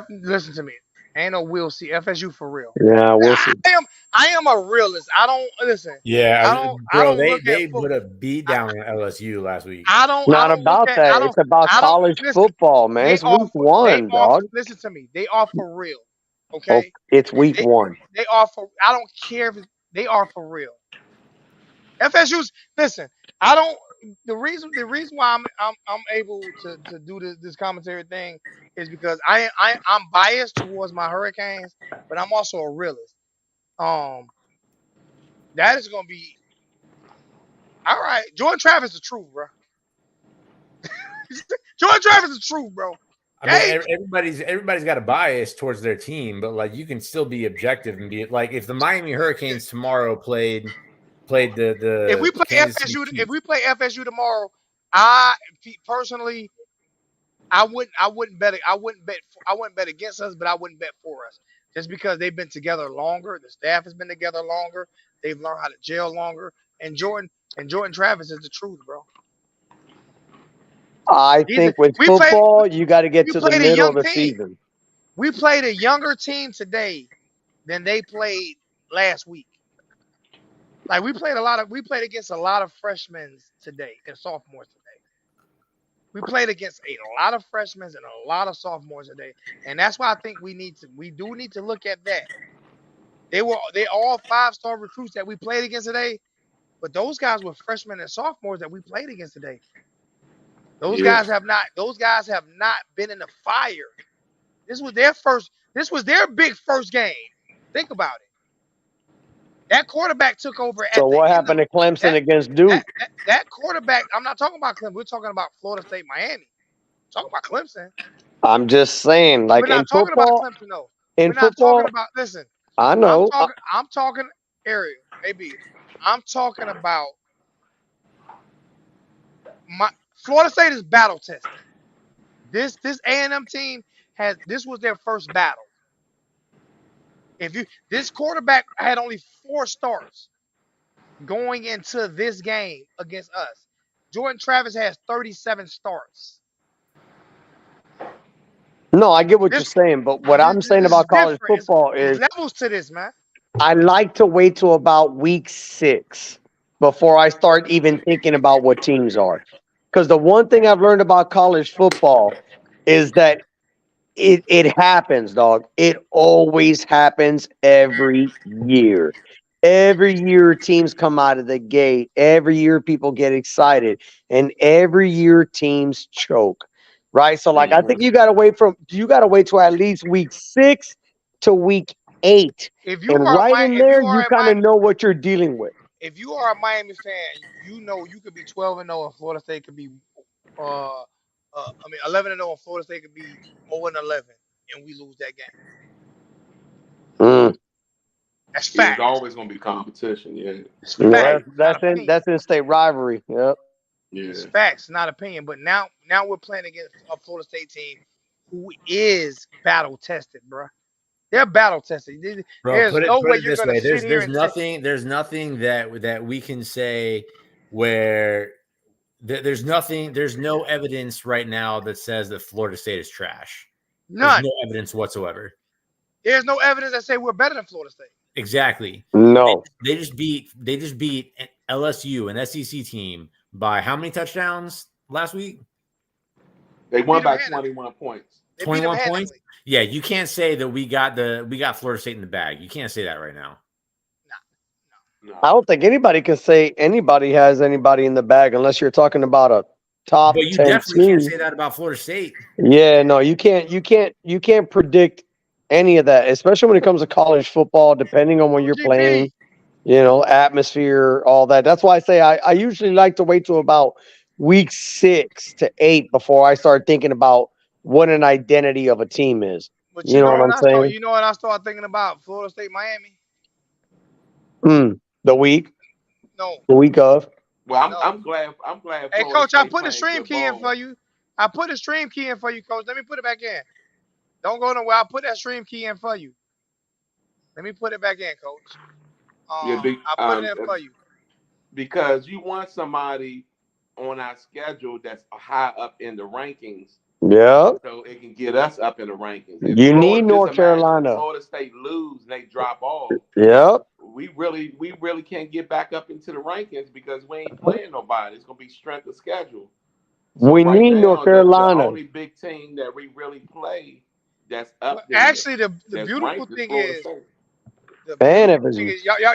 Listen to me. Ain't no we'll see. FSU for real. Yeah, we'll see. I am a realist. I don't listen. Yeah, I bro, don't they look at they football. put a beat I, down on LSU last week. I Not don't look about at that. It's about I don't college listen. football, man. They It's are week one, dog. listen to me. They are for real. Oh, Okay. it's week They one. they are for. I don't care if they are for real. FSU's listen. I don't. The reason why I'm able to do this commentary thing is because I'm biased towards my Hurricanes, but I'm also a realist. Um, that is gonna be all right. Jordan Travis is the truth, bro. Jordan Travis is the truth, bro. I mean, Okay. everybody's got a bias towards their team, but like you can still be objective and be like, if the Miami Hurricanes tomorrow played If we the play Kansas City FSU, if Chiefs, we play FSU tomorrow, I personally I wouldn't bet against us, but I wouldn't bet for us. Just because they've been together longer, the staff has been together longer, they've learned how to gel longer. And Jordan Travis is the truth, bro. I think with We played football, you got to get we to the played a middle of young the team. season. We played a younger team today than they played last week. Like we played against a lot of freshmen today and sophomores today. We played against a lot of freshmen and a lot of sophomores today, and that's why I think we do need to look at that. They all 5-star recruits that we played against today, but those guys were freshmen and sophomores that we played against today. Those Yeah. guys have not been in the fire. This was their big first game. Think about it. That quarterback took over So at the what end of happened to Clemson that against Duke? that quarterback. I'm not talking about Clemson. We're talking about Florida State, Miami. We're talking about Clemson. I'm just saying, We're like not talking about Clemson though. We're in not talking football, about. Listen, I know. I'm talking Ariel, AB. I'm talking about my Florida State is battle tested. This A&M team this was their first battle. This quarterback had only 4 starts going into this game against us. Jordan Travis has 37 starts. No, I get what you're This saying, but what I'm saying this is about college different. football It's is levels to this, man. I like to wait till about week 6 before I start even thinking about what teams are. Because the one thing I've learned about college football is that it happens, dog. It always happens every year. Every year teams come out of the gate. Every year people get excited, and every year teams choke. Right? So like I think you gotta wait till at least week 6 to week 8. If you And are right in if there you are you a kind of Miami, know what you're dealing with. if you are a Miami fan, you know you could be 12-0 and Florida State could be 11-0 and Florida State could be 0-11 and we lose that game. Mm. That's Yeah, it's fact. always gonna be competition. Yeah. It's Yeah, fact, not opinion. that's in state rivalry. Yep. It's Yeah. facts, not opinion. But now we're playing against a Florida State team who is battle tested, bro. They're battle tested. Bro, There's no put way it you're this gonna way. sit here and say There's nothing that we can say where there's no evidence right now that says that Florida State is trash. There's none. no evidence whatsoever. There's no evidence that say we're better than Florida State. Exactly. No. They just beat LSU, an SEC team, by how many touchdowns last week? They Beat won them by handily. 21 points. They beat them 21 points. handily. Yeah, you can't say that we got Florida State in the bag. You can't say that right now. No. I don't think anybody can say anybody has anybody in the bag unless you're talking about a top But you 10 definitely team. can't say that about Florida State. Yeah, no, you can't predict any of that, especially when it comes to college football, depending on when you're playing, atmosphere, all that. That's why I say I usually like to wait till about week 6 to 8 before I start thinking about what an identity of a team is. But You know what I'm saying? you know what I started thinking about? Florida State, Miami. The week No, of. Well, no. I'm glad. Hey, Florida coach, I State put the playing stream good key in ball. for you. I put the stream key in for you, coach. Let me put it back in. Don't go nowhere. I put that stream key in for you. Let me put it back in, coach. Yeah, I put it in for you. because you want somebody on our schedule that's high up in the rankings, Yeah. so it can get us up in the rankings. You need North Carolina. Florida State lose and they drop off. Yep. We really can't get back up into the rankings because we ain't playing nobody. It's gonna be strength of schedule. So We right need now, North the Carolina. only big team that we really play that's up there. Actually, the that's beautiful ranked thing Florida is, State.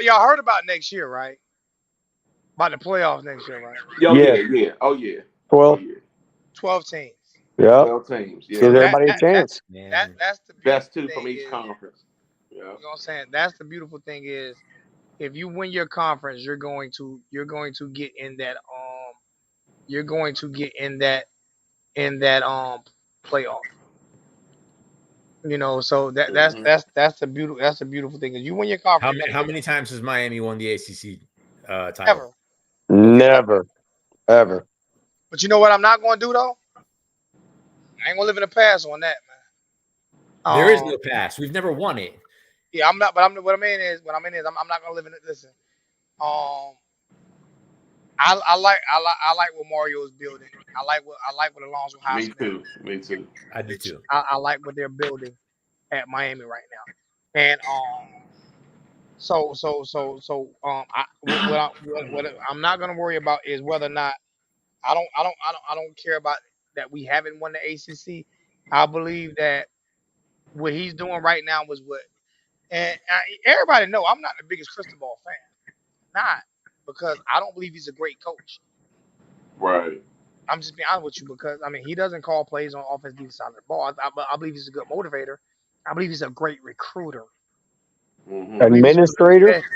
y'all heard about next year, right? About the playoffs next year, right? Yeah. Oh yeah. 12. 12 teams. Yep. 12 teams. Yeah. Gives So everybody a chance. that's the beautiful Best 2 thing from each is, conference. Yeah. you know what I'm saying? That's the beautiful thing is, if you win your conference, you're going to get in that playoff. You know, so that's the beautiful thing is you win your conference. How many times has Miami won the ACC title? Ever. Never. Ever. But you know what I'm not going to do though? I ain't gonna live in the past on that, man. There is no past. We've never won it. Yeah, I'm not. But what I mean is, I'm not gonna live in it. Listen, I like what Mario is building. I like what Alonzo has. Me too. I do too. I like what they're building at Miami right now, and what I'm not gonna worry about is whether or not I don't care about that we haven't won the ACC. I believe that what he's doing right now was what, and everybody know I'm not the biggest crystal ball fan, not because I don't believe he's a great coach. Right. I'm just being honest with you because I mean he doesn't call plays on offense defense side of the ball. I believe he's a good motivator. I believe he's a great recruiter. I Mm-hmm. believe he's one of Administrator. the best.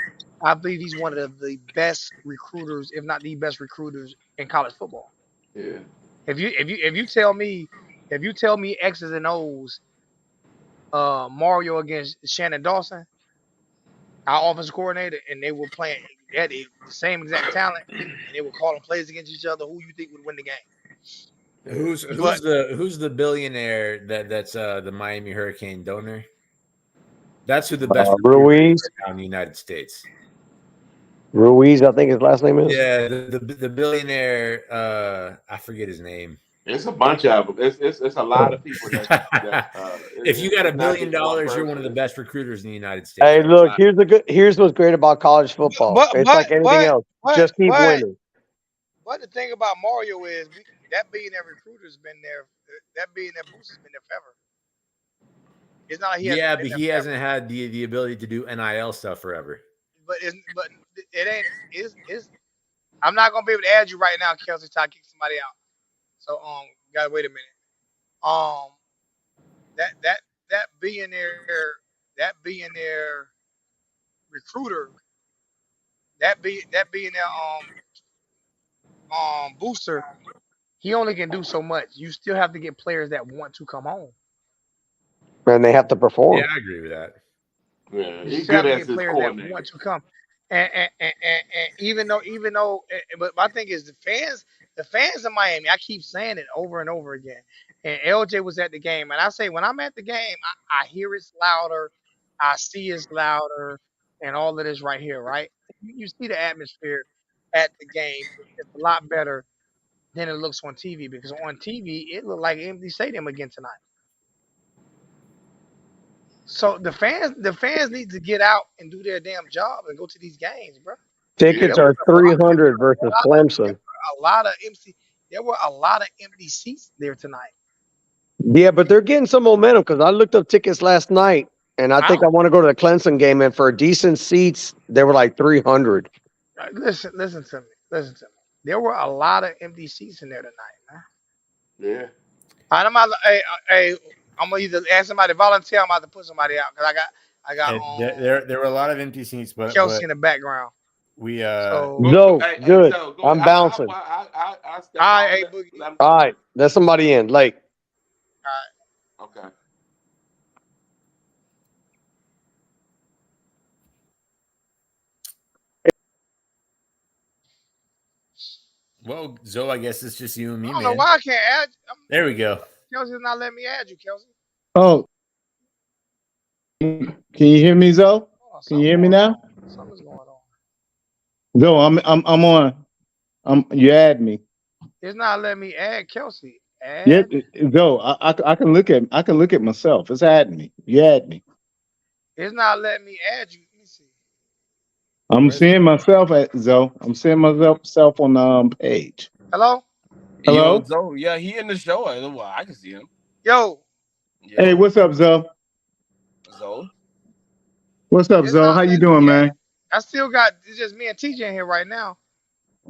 I believe he's one of the best recruiters, if not the best recruiters in college football. Yeah. If you tell me X's and O's, Mario against Shannon Dawson, our offensive coordinator, and they were playing, they had the same exact talent, and they were calling plays against each other. Who you think would win the game? Yeah. But Who's the billionaire that's the Miami Hurricane donor? That's who the best recruiter is Ruiz. right now in the United States. Ruiz, I think his last name is. Yeah, the billionaire. I forget his name. It's a bunch of them. It's a lot of people If you got it's $1 not billion, just one you're one of the person. best recruiters in the United States. Hey, Right? look, here's what's great about college football. but It's but like anything but else. but Just keep but winning. but the thing about Mario is that billionaire recruiter's been there. That billionaire booster's been there forever. It's not like he hasn't Yeah, been but there he forever. hasn't had the ability to do NIL stuff forever. But it ain't is. I'm not gonna be able to add you right now, Kelsey, till I kick somebody out. So you gotta wait a minute. Um, that that that billionaire recruiter, that billionaire booster, he only can do so much. You still have to get players that want to come home. And they have to Yeah, perform. I agree with that. Yeah, You he's still good have to as get his players that want coordinator. to come. And even though, but my thing is the fans of Miami. I keep saying it over and over again. And LJ was at the game, and I say when I'm at the game, I hear it's louder, I see it's louder, and all of this right here, right? You see the atmosphere at the game. It's a lot better than it looks on TV because on TV it looked like an empty stadium again tonight. So the fans need to get out and do their damn job and go to these games, bro. Yeah. Tickets There was are a lot. There 300 versus there Clemson. were a lot of empty. There were a lot of empty seats there tonight. Yeah, but they're getting some momentum because I looked up tickets last night, and I I think I want to go to the Clemson game. And for decent seats, they were like 300. listen to me. Listen to me. There were a lot of empty seats in there tonight, man. Yeah. I'm not, hey, I'm gonna either ask somebody to volunteer. I'm about to put somebody out because I got There were a lot of empty seats, Kelsey but in the background. we So Well, Zo, hey, good. Joe, go I'm ahead. bouncing. I step all right, on. hey Boogie. Let him All go. right, there's somebody in. Late. All right. Okay. well, Zoe, I guess it's just you and I me, don't know man. why I can't add. There we go. Kelsey's not letting me add you, Kelsey. Oh, can you hear me, Zoe? Oh, Can you something hear me going on. now? Something's going on. Zoe, I'm on. You add me. It's not letting me add Kelsey. Yeah, Add. Zoe, I can look at myself. It's adding me. You add me. It's not letting me add you. Let me see. I'm Where's seeing myself at Zoe. I'm seeing myself on the page. Hello? Yo, Hello. Zoe, yeah, he in the show. I can see him. Yo, Hey, Yo, what's up, Zoe? Zoe. What's up, it's Zoe? not How you letting doing, me add. man? I still got it's just me and TJ in here right now.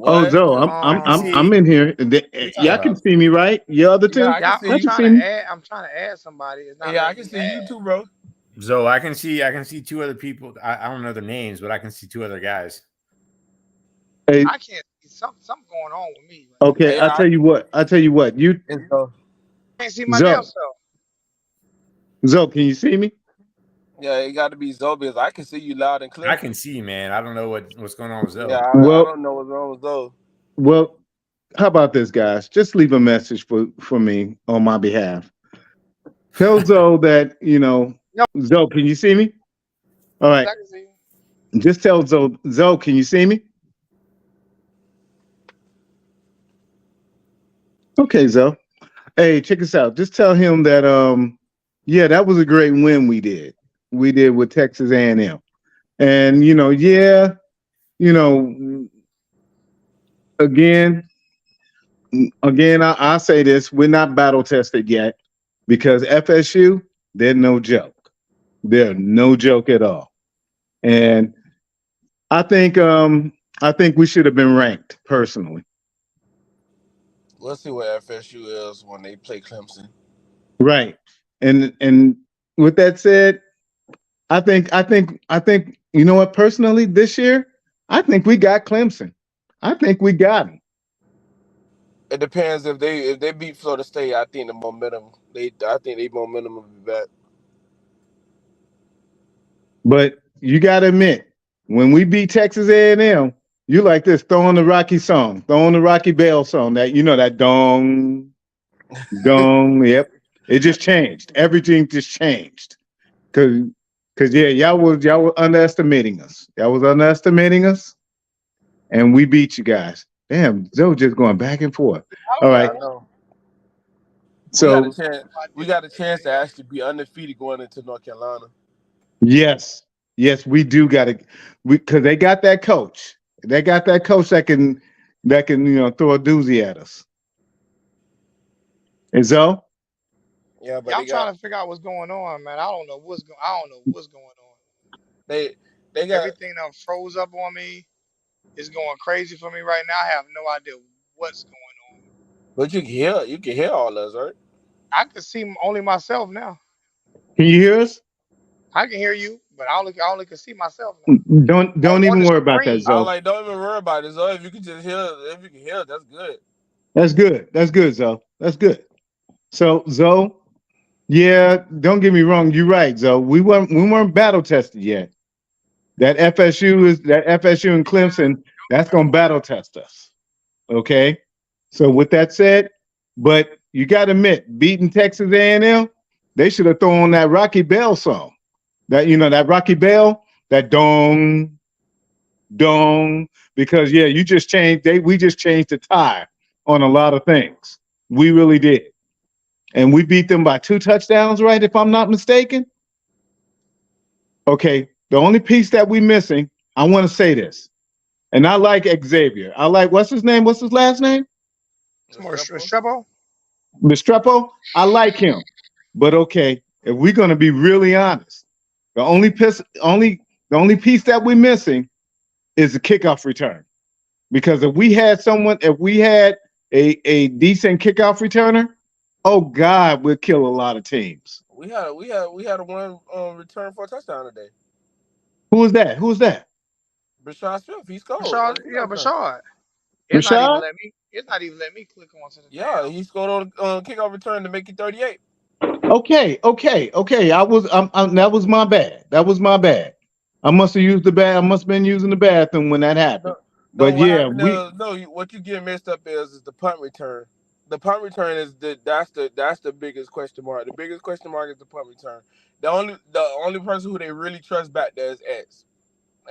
Oh, What? Zoe, I can I'm see. in here. What are you talking Y'all can about? see me, right? You other Yeah, two, I can Yeah, see I I'm can you. trying see to me. add. I'm trying to add somebody. It's not Yeah, I letting can me see you add. too, bro. Zoe, I can see two other people. I don't know their names, but I can see two other guys. Hey, I can't see something going on with me. okay. Hey, I I tell you what. You, it's Zoe. I can't see my damn Zoe, self. Zoe, can you see me? Yeah, it got to be Zoe because I can see you loud and I clear. can see, man. I don't know what's going on with Yeah, Zoe. I Well, don't know what's wrong with Zoe. well. How about this, guys? Just leave a message for me on my behalf. Tell Zoe that No, Zoe, can you see me? All I right. can see. Just tell Zoe, can you see me? Okay, Zoe. Hey, check us out. Just tell him that yeah, that was a great win we did. We did with Texas A&M. And yeah, you know, again, again, I say this: we're not battle tested yet because FSU, they're no joke. They're no joke at all. And I think we should have been ranked personally. We'll see what FSU is when they play Clemson. Right. And with that said, I think you know what, personally this year, I think we got Clemson. I think we got him. It depends if they beat Florida State. I think the momentum I think they momentum will be back. But you got to admit, when we beat Texas A&M, you like this throwing the Rocky song, throwing the Rocky Bell song, that you know, that dong dong. Yep, it just changed. Everything just changed. Cause, cause yeah, y'all were underestimating us. Y'all was underestimating us, and we beat you guys. Damn, Joe just going back and forth. I All was Yeah, right, I know. We got a so chance. about We this got a chance to today. actually be undefeated going into North Carolina. yes, yes, we do got to, because they got that coach. They got that coach that can throw a doozy at us. And so, Yeah, but Yeah, I'm trying to figure out what's going on, man. I don't know what's going on. they they got. Everything done froze up on me. It's going crazy for me right now. I have no idea what's going on. But you can hear all us, right? I can see only myself now. can you hear us? I can hear you, but I only can see myself now Don't on even the worry about that, screen. I was Zoe. like, don't even worry about it, so if you can hear, that's good. That's good. That's good, Zoe. That's good. So, Zoe, yeah, don't get me wrong. You're right, Zoe. We weren't battle tested yet. That FSU and Clemson. That's gonna battle test us. Okay. So with that said, but you got to admit, beating Texas A&M, they should have thrown that Rocky Bell song. That Rocky Bell, that dong dong, because yeah, you just changed. We just changed the tire on a lot of things. We really did, and we beat them by 2 touchdowns, right? If I'm not mistaken. Okay, the only piece that we missing, I want to say this, and I like Xavier. I like what's his name? What's his last name? It's more Restrepo. Strebo. Mistrepo. I like him, but okay, if we're gonna be really honest, the only piece that we're missing is the kickoff return. Because if we had a decent kickoff returner, oh God, we'd kill a lot of teams. We had a one return for a touchdown today. Who was that? Who was that? Brashad Smith, he scored on Bashard, the yeah, kickoff return. Bashard. Rashad? It's not even letting me click onto the Yeah, damn. he scored on kickoff return to make it 38. Okay. That was my bad. That was my bad. I must have been using the bathroom when that happened. No, no. But What yeah, happened is no. What you get messed up is the punt return. The punt return is that's the biggest question mark. The biggest question mark is the punt return. The only person who they really trust back there is X.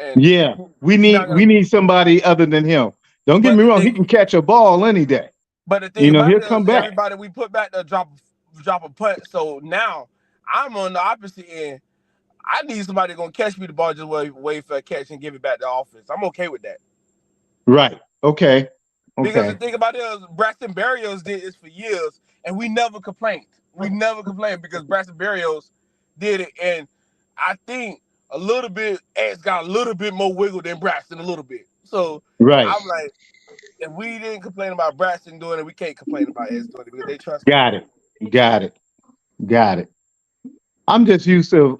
And yeah, he not we gonna. need somebody other than him. Don't get But me the wrong, he thing, can catch a ball any day. but the thing about He'll it is come back. everybody we put back there drop a punt. So now I'm on the opposite end. I need somebody gonna catch me the ball, just wait for a catch and give it back to offense. I'm okay with that. Right. Okay. Because the Okay. thing about it is, Braxton Berrios did this for years, and we never complained. We never complained because Braxton Berrios did it, and I think a little bit, X got a little bit more wiggle than Braxton, a little bit. So Right. I'm like, if we didn't complain about Braxton doing it, we can't complain about X doing it because they trust him. Got it. Got it. Got it. I'm just used to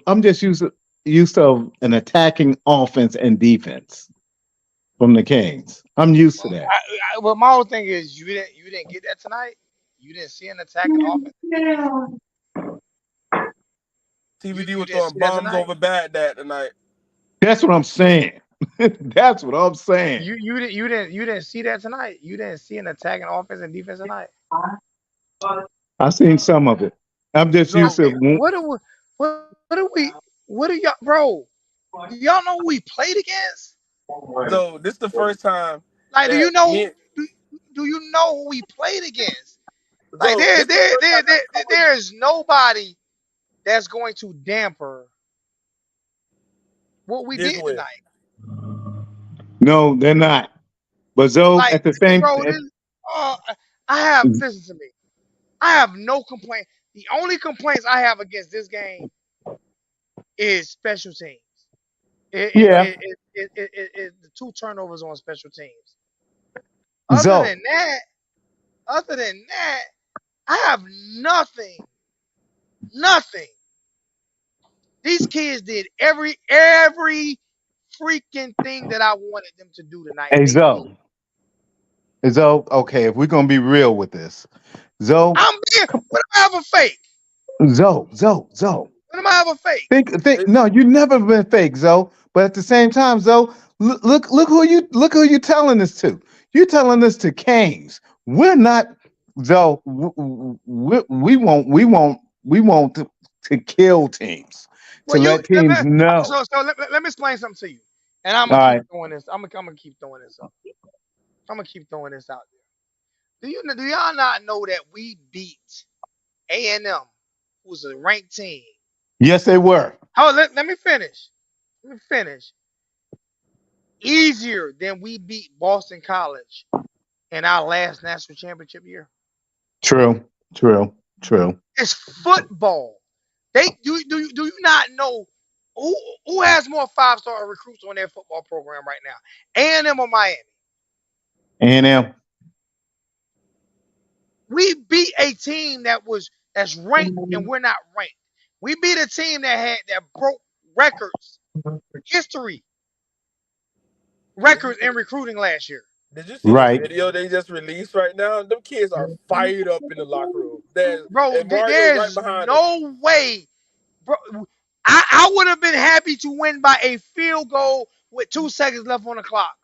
an attacking offense and defense from the Kings. I'm used to that. Well, my whole thing is you didn't get that tonight. You didn't see an attacking offense and defense. TVD You was didn't throwing see that bombs tonight. over Baghdad tonight. That's what I'm saying. That's what I'm saying. You didn't see that tonight. You didn't see an attacking offense and defense tonight. I seen some of it. I'm just used No, to. What do what do y'all, bro? Do y'all know who we played against? so this is the first time Like, that me. do you know who we played against? Like, So this is the first time that there is nobody that's going to damper what we this did way. tonight. No, they're not. But Zoe, Like, at the same, bro, this uh, listen to me. I have no complaint. The only complaints I have against this game is special teams. Yeah. The two turnovers on special teams. So Other than that, I have nothing. These kids did every freaking thing that I wanted them to do tonight, and hey they did. Zoe, okay, if we're gonna be real with this, Zoe, I'm being. What am I ever fake? Zoe. What am I ever fake? Think. No, you never been fake, Zoe. But at the same time, Zoe, look who you telling this to. You telling this to Canes. We're not, Zoe. We want to kill teams, Well, to you let teams know. let me explain something to you, and I'm All gonna keep right. throwing this. I'm gonna keep throwing this up. I'm gonna keep throwing this out there. Do y'all not know that we beat A&M, who's a ranked team? Yes, they were. Oh, let me finish. Let me finish. Easier than we beat Boston College in our last national championship year. True. True. True. It's football. Do you not know who has more 5-star recruits on their football program right now? A&M or Miami? A&M. We beat a team that's ranked and we're not ranked. We beat a team that broke records, history records in recruiting last year. Did you see the Right. video they just released right now? Them kids are fired up in the locker room. Bro, And Mario right there's behind them. no way, bro. I would have been happy to win by a field goal with 2 seconds left on the clock.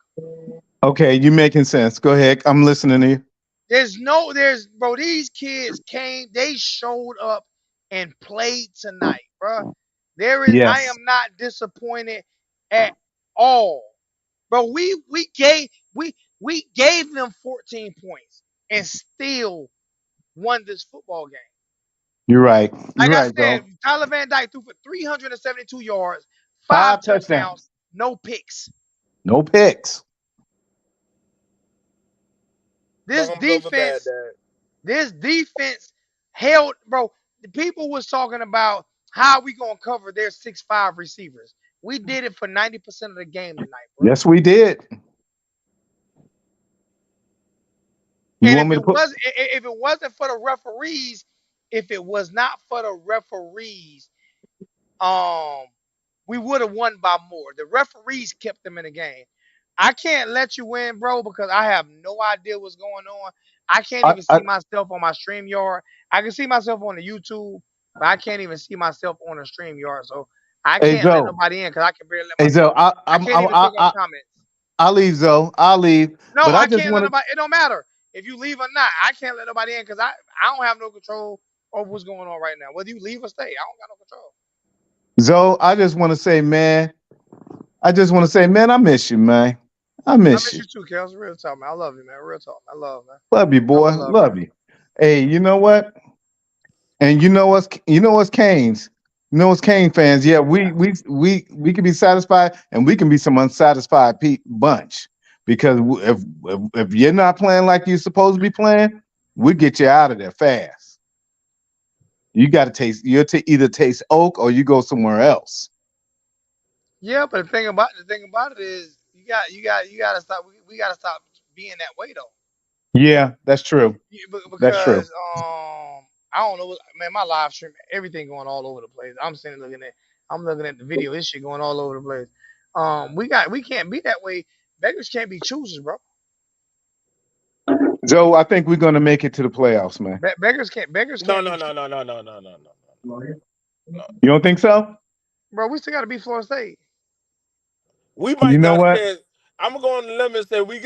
Okay, you making sense. Go ahead. I'm listening to you. Bro, these kids they showed up and played tonight, bro. I Yes. am not disappointed at all. Bro, we gave them 14 points and still won this football game. You're right. You're Like I right, said, though. Tyler Van Dyke threw for 372 yards, 5 Five touchdowns, touchdowns. no picks. No picks. This Thumbs over bad defense, dad. this defense held, bro. The people was talking about how we gonna cover their 6'5" receivers. We did it for 90% of the game tonight, bro. Yes, we did. You And want me to put? if it wasn't for the referees, if it was not for the referees, um, we would have won by more. The referees kept them in the game. I can't let you win, bro, because I have no idea what's going on. I can't I, even I, see myself on my stream yard. I can see myself on the YouTube, but I can't even see myself on the stream yard. So I hey, can't let Zoe. nobody in because I can barely let Hey, myself. Zoe. I can't even click on comments. I'll leave, Zoe. I'll leave. No, But I I just can't let want to, nobody. It don't matter if you leave or not. I can't let nobody in because I don't have no control over what's going on right now. Whether you leave or stay, I don't got no control. Zoe. I just want to say, man. I just want to say, man. I miss you, man. I I miss miss you. you too, Kels. Real talk, man. I love you, man. Real talk. I love, man. Love you, boy. Nothing but love, Love bro. you. Hey, you know what? And you know what's Canes. You know what's Kane fans. Yeah, we can be satisfied, and we can be some unsatisfied bunch because if you're not playing like you're supposed to be playing, we get you out of there fast. You got to taste. Either taste oak or you go somewhere else. Yeah, but the thing about it is you got to stop. We got to stop being that way though. Yeah, that's true. That's true. Because I don't know, man. My live stream, everything going all over the place. I'm looking at the video. This shit going all over the place. We can't be that way. Beggars can't be choosers, bro. Joe, I think we're gonna make it to the playoffs, man. Beggars No, can't be no, no, choosers, no, no, no, no, no, no, no. You don't think so? bro. We still got to beat Florida State. We You might know got a what? chance. I'm gonna go on the limit and say we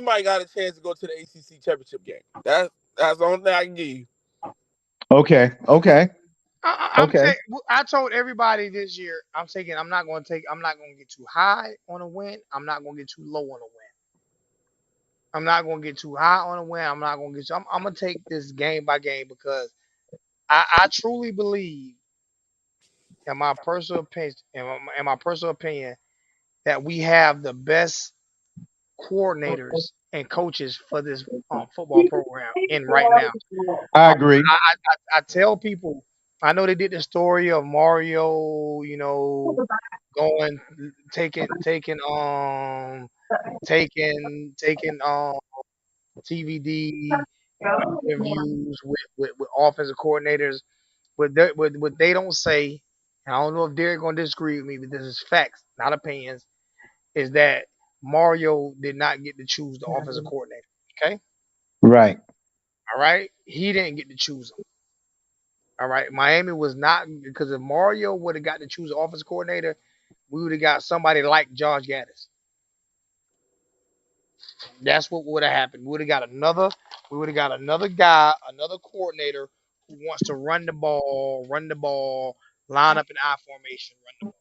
might got a chance to go to the ACC championship game. That's the only thing I can give you. Okay, okay, okay. I told everybody this year. I'm not going to take. I'm not going to get too high on a win. I'm not going to get too low on a win. I'm not going to get too high on a win. I'm not going to get. I'm going to take this game by game because I truly believe, in my personal opinion, that we have the best coordinators and coaches for this football program in right now. I Um, agree. I tell people, I know they did the story of Mario, going taking TVD interviews with offensive coordinators. What they don't say, and I don't know if Derek gonna disagree with me, but this is facts, not opinions, is that Mario did not get to choose the offensive coordinator. Okay, Right. all right, he didn't get to choose them. All right, Miami was not, because if Mario would have got to choose the offensive coordinator, we would have got somebody like Josh Gaddis. That's what would have happened. We would have got another guy, another coordinator who wants to run the ball, line up in I formation, run the ball.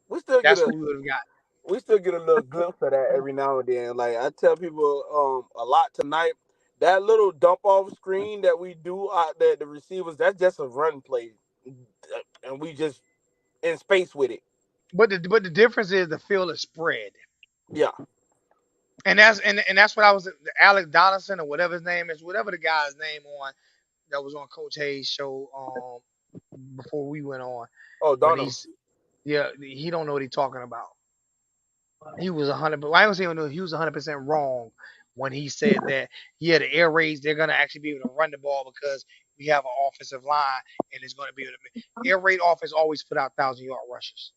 We still get That's a what we would have got. we still get a little glimpse of that every now and then. Like I tell people a lot tonight, that little dump off screen that we do out there, the receivers, that's just a run play, and we just in space with it. But the difference is the field is spread, Yeah. and that's what I was, Alex Donaldson or whatever his name is, whatever the guy's name on that was on Coach Hayes' show before we went on, Oh, when Donovan. he's, yeah, he don't know what he's talking about. He was 100. But I don't say he was 100% wrong when he said that, yeah, the air raids, they're gonna actually be able to run the ball because we have an offensive line and it's gonna be able to. Air raid offense always put out 1,000 yard rushes.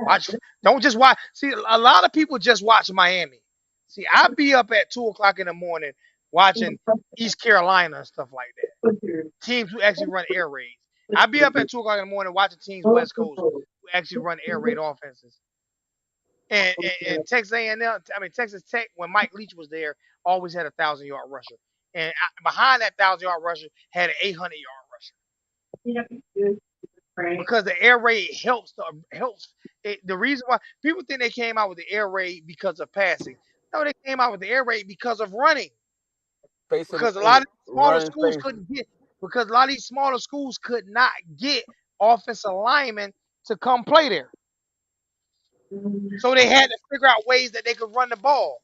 Watch, don't just watch. See, a lot of people just watch Miami. See, I be up at 2 o'clock in the morning watching East Carolina and stuff like that. Teams who actually run air raids. I be up at 2 o'clock in the morning watching teams West Coast who actually run air raid offenses. And Texas A&M, I mean Texas Tech, when Mike Leach was there, always had a 1,000 yard rusher, and behind that 1,000 yard rusher had an 800 yard rusher, because the air raid helps. The reason why people think they came out with the air raid because of passing, no, they came out with the air raid because of running. Facing Because a lot of smaller running schools space. couldn't get, because a lot of these smaller schools could not get offensive linemen to come play there. So they had to figure out ways that they could run the ball.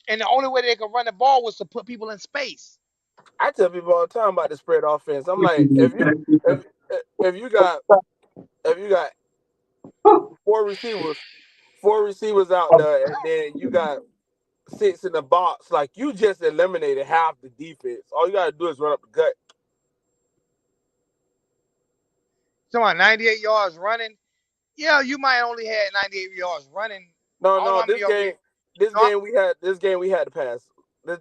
And the only way they could run the ball was to put people in space. I tell people all the time about the spread offense. I'm like, if if you got if you got four receivers, four receivers out there, and then you got six in the box, like you just eliminated half the defense. All you gotta do is run up the gut. So on 98 yards running, yeah, you might only had 98 yards running. No, I don't know no, how many yards we. No, this game we had to pass. That's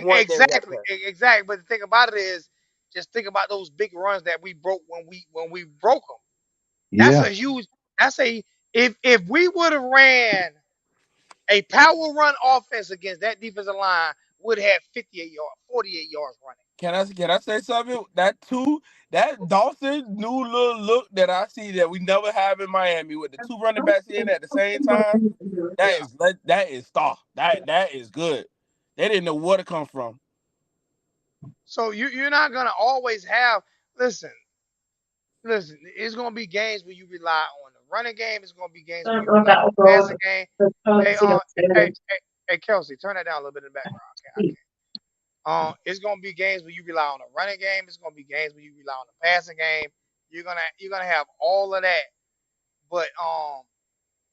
one game we had to exactly, pass. exactly. But the thing about it is, just think about those big runs that we broke when we broke them. That's Yeah. a huge. That's a if we would have ran a power run offense against that defensive line, would have 58 yards, 48 yards running. Can I say something? That Dawson new little look that I see that we never have in Miami with the two running backs in at the same time. Yeah. That is star. That is good. They didn't know where to come from. So you're not gonna always have. Listen, listen. It's gonna be games where you rely on the running game. It's gonna be games where you rely on the passing game. Hey, hey, Kelsey, turn that down a little bit in the background. Okay, it's gonna be games where you rely on the running game. It's gonna be games where you rely on the passing game. You're gonna have all of that. But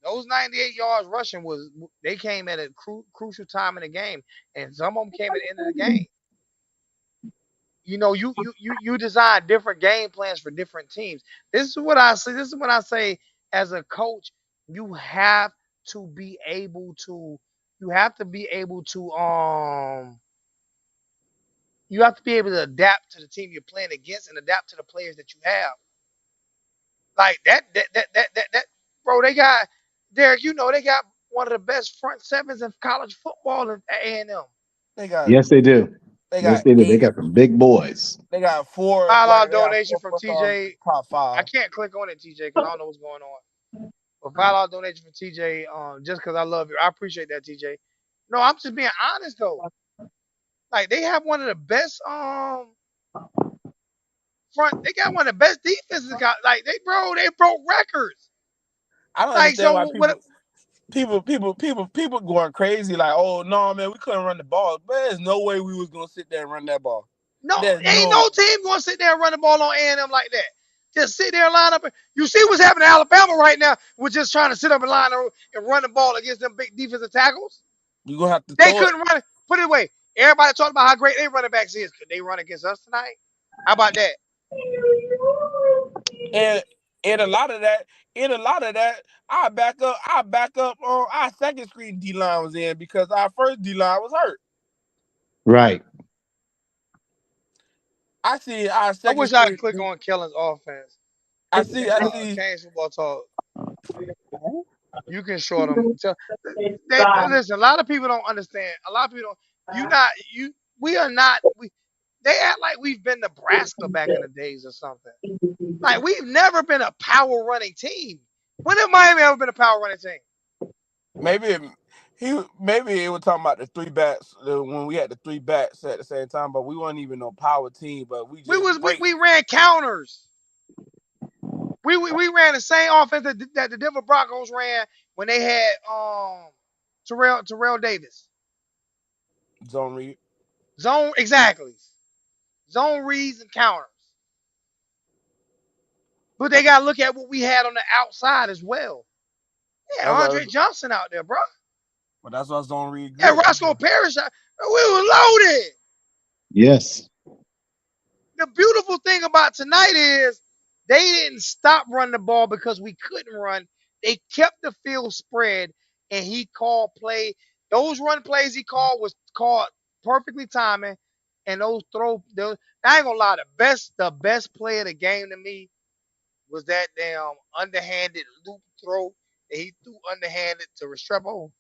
those 98 yards rushing was, they came at a crucial time in the game, and some of them came at the end of the game. You design different game plans for different teams. This is what I say. This is what I say as a coach. You have to be able to. You have to be able to. You have to be able to adapt to the team you're playing against and adapt to the players that you have. Like that. Bro, they got Derek. They got one of the best front sevens in college football at A&M. They got Yes, they do. they Yes, got they do. They eight. got some big boys. They got four. $5 Like they got donation four from first round TJ. top I five. can't click on it, TJ, because I don't know what's going on. But $5 donation from TJ, just because I love you. I appreciate that, TJ. No, I'm just being honest though. Like, they have one of the best front. They got one of the best defenses. Like, they broke records. I don't Like, understand so why what? people. people going crazy like, oh no, man, we couldn't run the ball. But there's no way we was gonna sit there and run that ball. No, There's ain't no no team going to sit there and run the ball on A&M like that. Just sit there and line up. You see what's happening to Alabama right now? We're just trying to sit up and line up and run the ball against them big defensive tackles. you gonna have to They throw it. couldn't run it. Put it away. Everybody talking about how great their running backs is. Could they run against us tonight? How about that? And and a lot of that, I back up on our second screen D line was in because our first D line was hurt. Right. I see our I second wish I could screen. click on Kellen's offense. I see. Kane's football talk. You can short them. Listen, a lot of people don't understand. A lot of people don't. You not you. We are not. They act like we've been Nebraska back in the days or something. Like we've never been a power running team. When have Miami ever been a power running team? Maybe it was talking about the three backs when we had the three backs at the same time, but we weren't even no power team. But we just break. We ran counters. We ran the same offense that the Denver Broncos ran when they had Terrell Davis. Zone read. Zone exactly. Zone reads and counters. But they gotta look at what we had on the outside as well. Yeah, Andre Johnson out there, bro. But that's why zone read. Yeah, Roscoe Parrish. We were loaded. Yes. The beautiful thing about tonight is they didn't stop running the ball because we couldn't run. They kept the field spread, and he called play. Those run plays he called was called perfectly timing, and I ain't gonna lie, the best play of the game to me was that damn underhanded loop throw that he threw underhanded to Restrepo.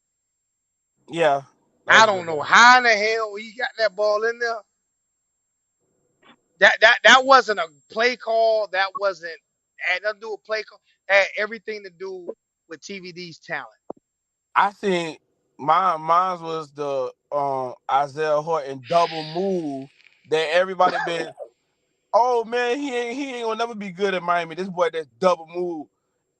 Yeah. I don't know how in the hell he got that ball in there. That wasn't a play call. That wasn't had nothing to do with play call. It had everything to do with TVD's talent. I think mine was the Isaiah Horton double move that everybody been. Oh man, he ain't gonna never be good at Miami. This boy that's double move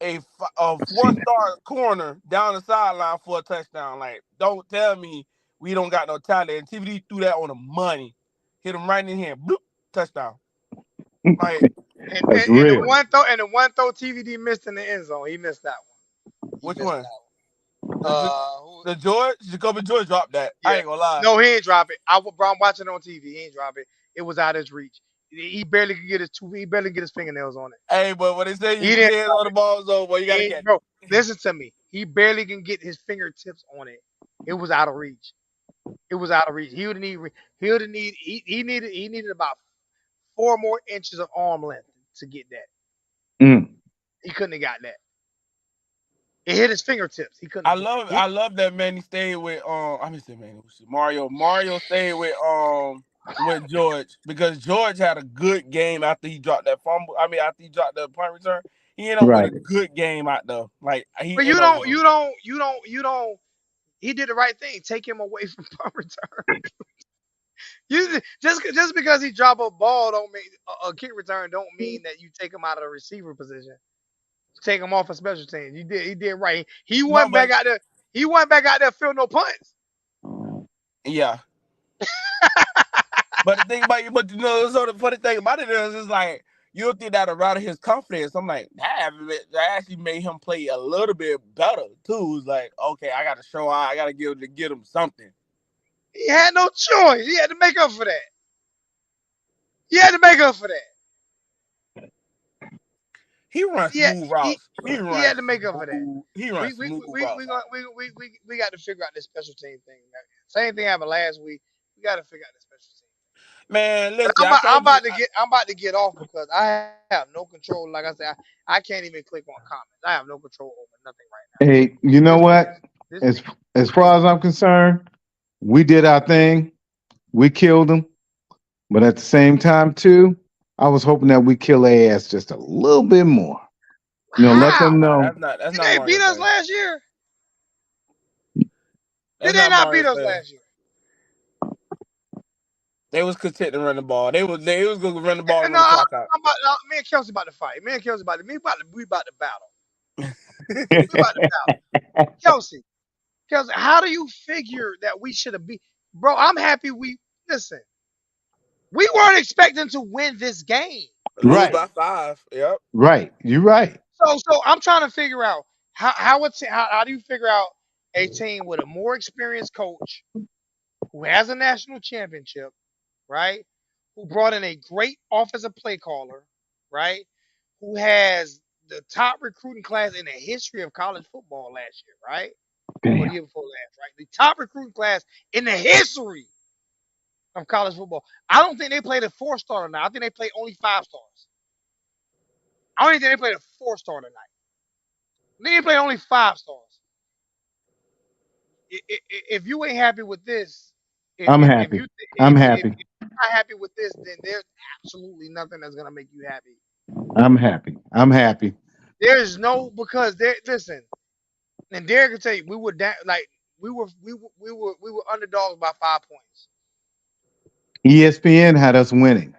a 4-star corner down the sideline for a touchdown. Like, don't tell me we don't got no talent. And TVD threw that on the money, hit him right in the hand, bloop, touchdown. Like, And, That's and the real. one throw TVD missed in the end zone. He missed that one. which one? That The Jacoby George dropped that. yeah. I ain't gonna lie. No, he ain't drop it. I'm watching it on TV. He ain't drop it. It was out of his reach. He barely could get his fingernails on it. Hey, but when they say He you didn't hands on the ball zone, boy, you gotta catch. bro, listen to me. He barely can get his fingertips on it. It was out of reach. It was out of reach. He needed about 4 more inches of arm length to get that. Mm. He couldn't have got that. It hit his fingertips. He couldn't. I love that man. He stayed with Mario. Mario stayed with George because George had a good game after he dropped that fumble. I mean, after he dropped the punt return, he ended up Right. with a good game out there. Like he. But you don't. He did the right thing. Take him away from punt return. Just because he dropped a ball don't mean a kick return don't mean that you take him out of the receiver position. Take him off a special team. He did right. He went back out there. He went back out there field no punts. Yeah. But the thing about you, so the funny thing about it is, it's like you think that around his confidence. I'm like, that actually made him play a little bit better too. It's like, okay, I got to show out. I got to get him something. He had no choice. He had to make up for that. He had smooth routes. He had to make up for that. He runs smooth routes. We got to figure out this special team thing. Same thing happened last week. We got to figure out this special team. Man, listen, I'm about to get off because I have no control. Like I said, I can't even click on comments. I have no control over nothing right now. Hey, you know what? As far as I'm concerned, we did our thing. We killed them. But at the same time, too, I was hoping that we kill their ass just a little bit more. Let them know. That's they beat us last year. Did they not beat us last year? They was content to run the ball. They was going to run the ball and run the clock out. Me and Kelsey about to fight. We about to battle. We about to battle. Kelsey, how do you figure that we should have beat? Bro, I'm happy we listen. We weren't expecting to win this game. Lose Right. by 5. Yep. Right. You're right. So I'm trying to figure out how do you figure out a team with a more experienced coach who has a national championship, right? Who brought in a great offensive play caller, right? Who has the top recruiting class in the history of college football last year, right? Or the Damn. year before last, right? The top recruiting class in the history of college football. I don't think they played a 4-star tonight. I think they played only 5 stars. I don't even think they played a 4-star tonight. They played only 5 stars. If you ain't happy with this, I'm if happy. you I'm if happy. you're not happy with this, then there's absolutely nothing that's gonna make you happy. I'm happy. I'm happy. There's no because there. Listen, and Derek can tell you, we were like we were underdogs by 5 points. ESPN had us winning.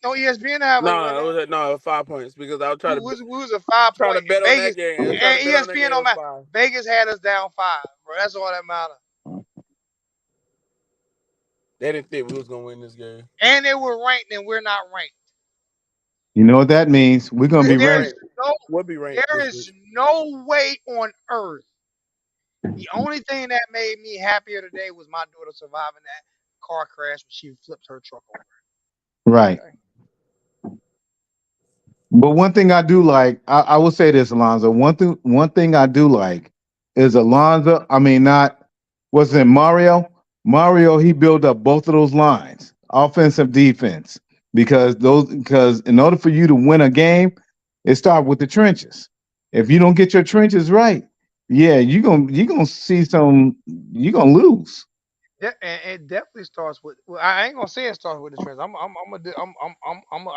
No, ESPN have us No, winning. it was 5 points because I was We was a 5 point trying to in bet on Vegas, that game. I was trying to and bet on that ESPN game. It don't was matter. 5. Vegas had us down 5, bro. That's all that matters. They didn't think we was gonna win this game. And they were ranked, and we're not ranked. You know what that means? We're gonna We'll be be There's ranked. ranked. no We'll be ranked there this is week. no way on earth. The only thing that made me happier today was my daughter surviving that car crash when she flipped her truck over. Right. Okay. But one thing I do like, I will say this, Alonzo. One thing I do like is Alonzo. I mean, not was it Mario? Mario, he built up both of those lines, offensive, defense, because in order for you to win a game, it starts with the trenches. If you don't get your trenches right, yeah, you gonna see some. You gonna lose. And it definitely starts with. Well, I ain't gonna say it starts with the trends. I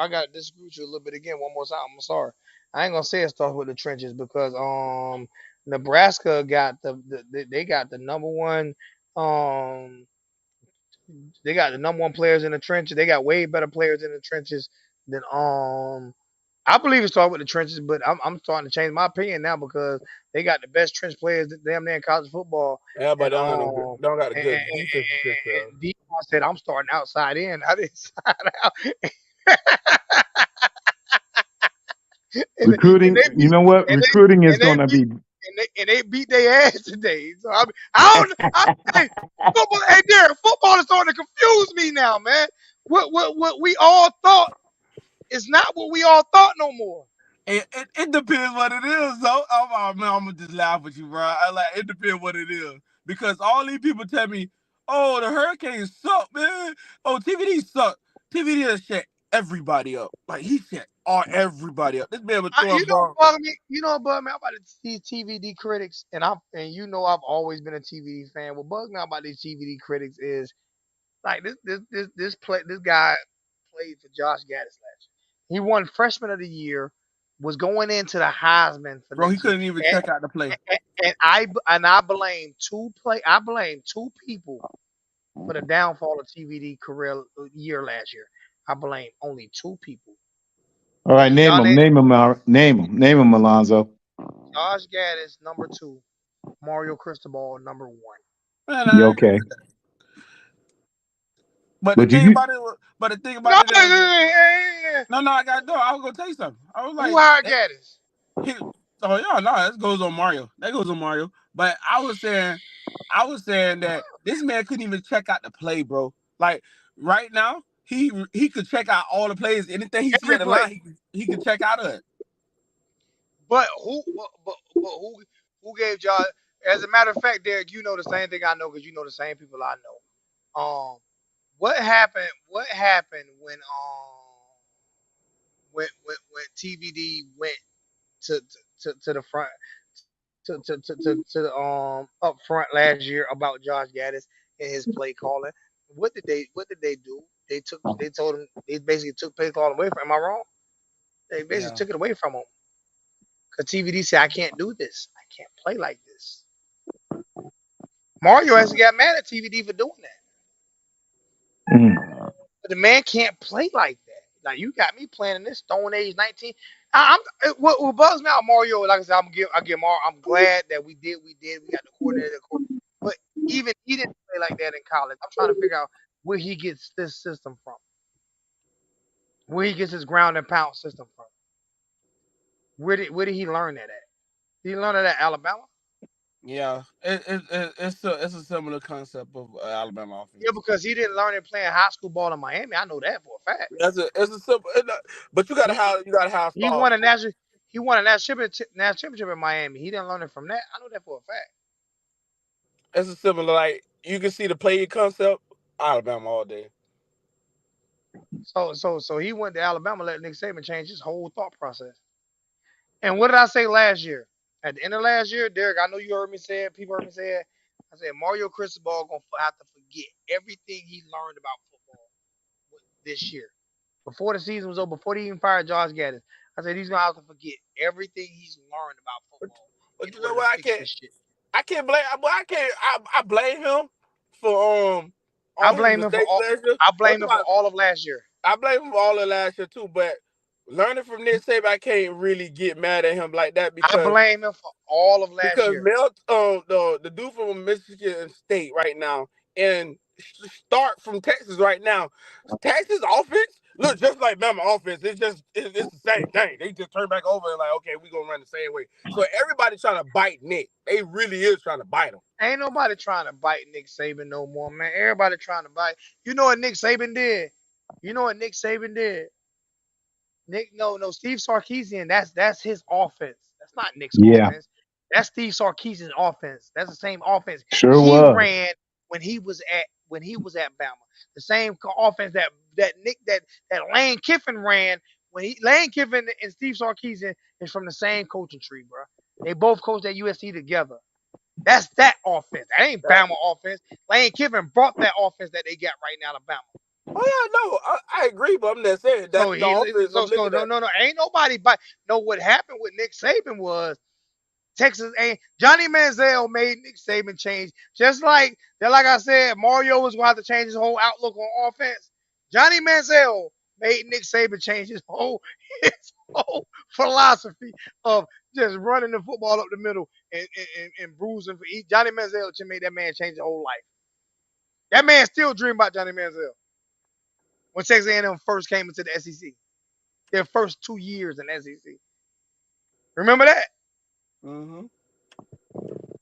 got to disagree with you a little bit again. One more time. I'm sorry. I ain't gonna say it starts with the trenches because Nebraska got they got the number one um they got the number one players in the trenches. They got way better players in the trenches than I believe it started with the trenches, but I'm starting to change my opinion now because they got the best trench players damn near in college football. Yeah, but And they don't got a and, and, good defensive player. and Dion said I'm starting outside in, not inside out. And Recruiting, they you beat know what? and Recruiting they is and they gonna beat be. and they beat their ass today. So I don't hey, football. Hey, Derek, football is starting to confuse me now, man. What we all thought is not what we all thought no more. It depends what it is. So I'm gonna just laugh with you, bro. I like it depends what it is because all these people tell me, "Oh, the Hurricanes suck, man. Oh, TVD suck. TVD has shut everybody up. Like he shut everybody up. This man was You throwing know ball. what bug me? You know what bug me about these TVD critics, and you know I've always been a TVD fan. What bugs me about these TVD critics is like this guy played for Josh Gaddis last year. He won Freshman of the Year, was going into the Heisman for Bro, he next year, couldn't even check out the play. and I blame two people for the downfall of TVD career year last year. I blame only two people. All right, name Y'all them. name Name them. Name them, Alonzo. Josh Gaddis number 2, Mario Cristobal number 1. Man, You I agree okay? with that. But the But thing you, about it, but the thing No, about it is, no, I got no. I was gonna tell you something. I was who like, hired Gaddis? he, oh yeah, no, that goes on Mario. That goes on Mario. But I was saying that this man couldn't even check out the play, bro. Like right now, he could check out all the plays. Anything he see Every at the play. line, he could check out of it. But who gave Josh? As a matter of fact, Derek, you know the same thing I know because you know the same people I know. What happened? What happened when TVD went to the front to the up front last year about Josh Gaddis and his play calling? What did they do? They told him they basically took play calling away from him. Am I wrong? They basically Yeah, took it away from him. Because TVD said, I can't do this. I can't play like this. Mario actually got mad at TVD for doing that. mm, But the man can't play like that. Now, you got me playing in this Stone Age 19. What bugs me out Mario, like I said, I'm glad that we did. We got the coordinator. But even he didn't play like that in college. I'm trying to figure out where he gets this system from. Where he gets his ground and pound system from. Where did he learn that at? Did he learn it at Alabama? Yeah, it's a similar concept of Alabama Yeah, offense. because he didn't learn it playing high school ball in Miami. I know that for a fact. It's a simple, but He you gotta have he stars. won a national he won a national championship in Miami. He didn't learn it from that. I know that for a fact. It's a similar, like you can see the play concept. Alabama all day. So he went to Alabama, let Nick Saban change his whole thought process. And what did I say last year? At the end of last year, Derek, I know you heard me say it. People heard me say it. I said Mario Cristobal gonna have to forget everything he learned about football this year. Before the season was over, before they even fired Josh Gaddis, I said he's gonna have to forget everything he's learned about But, football in but you know order to what? fix this shit. I can't blame. I can't. I blame him for I all his blame him for mistakes all. last year. I I'm blame talking him for about, all of last year. I blame him for all of last year too. But learning from Nick Saban, I can't really get mad at him like that I because blame him for all of last year. Mel, the dude from Michigan State right now, and start from Texas right now. Texas offense look just like Bama offense. It's the same thing. They just turn back over and like, okay, we gonna run the same way. So everybody trying to bite Nick. They really is trying to bite him. Ain't nobody trying to bite Nick Saban no more, man. Everybody trying to bite. You know what Nick Saban did? You know what Nick Saban did? No, Steve Sarkisian. That's his offense. That's not Nick's Yeah, offense. That's Steve Sarkisian's offense. That's the same offense sure he was. ran when he was at Bama. The same offense that Lane Kiffin ran Lane Kiffin and Steve Sarkisian is from the same coaching tree, bro. They both coached at USC together. That's that offense. That ain't Bama offense. Lane Kiffin brought that offense that they got right now to Bama. Oh yeah, no, I agree, but I'm just saying that's So the he offense so I'm so looking no at. no no ain't nobody but no what happened with Nick Saban was Texas A Johnny Manziel made Nick Saban change. Just like I said, Mario was gonna have to change his whole outlook on offense. Johnny Manziel made Nick Saban change his whole philosophy of just running the football up the middle and bruising for each. Johnny Manziel just made that man change his whole life. That man still dream about Johnny Manziel when Texas A&M first came into the SEC. Their first 2 years in SEC. Remember that? Mm-hmm.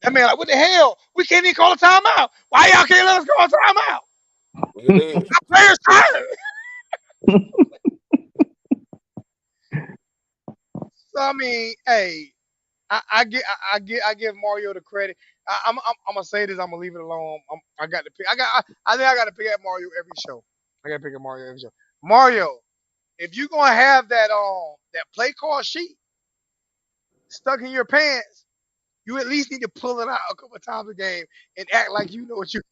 That man like, what the hell? We can't even call a timeout. Why y'all can't let us call a timeout? Our players tired. So I mean, hey, I give Mario the credit. I'm gonna say this. I'm gonna leave it alone. I got to pick. I think I got to pick at Mario every show. I got to pick at Mario every show. Mario, if you gonna have that play call sheet stuck in your pants, you at least need to pull it out a couple of times a game and act like you know what you.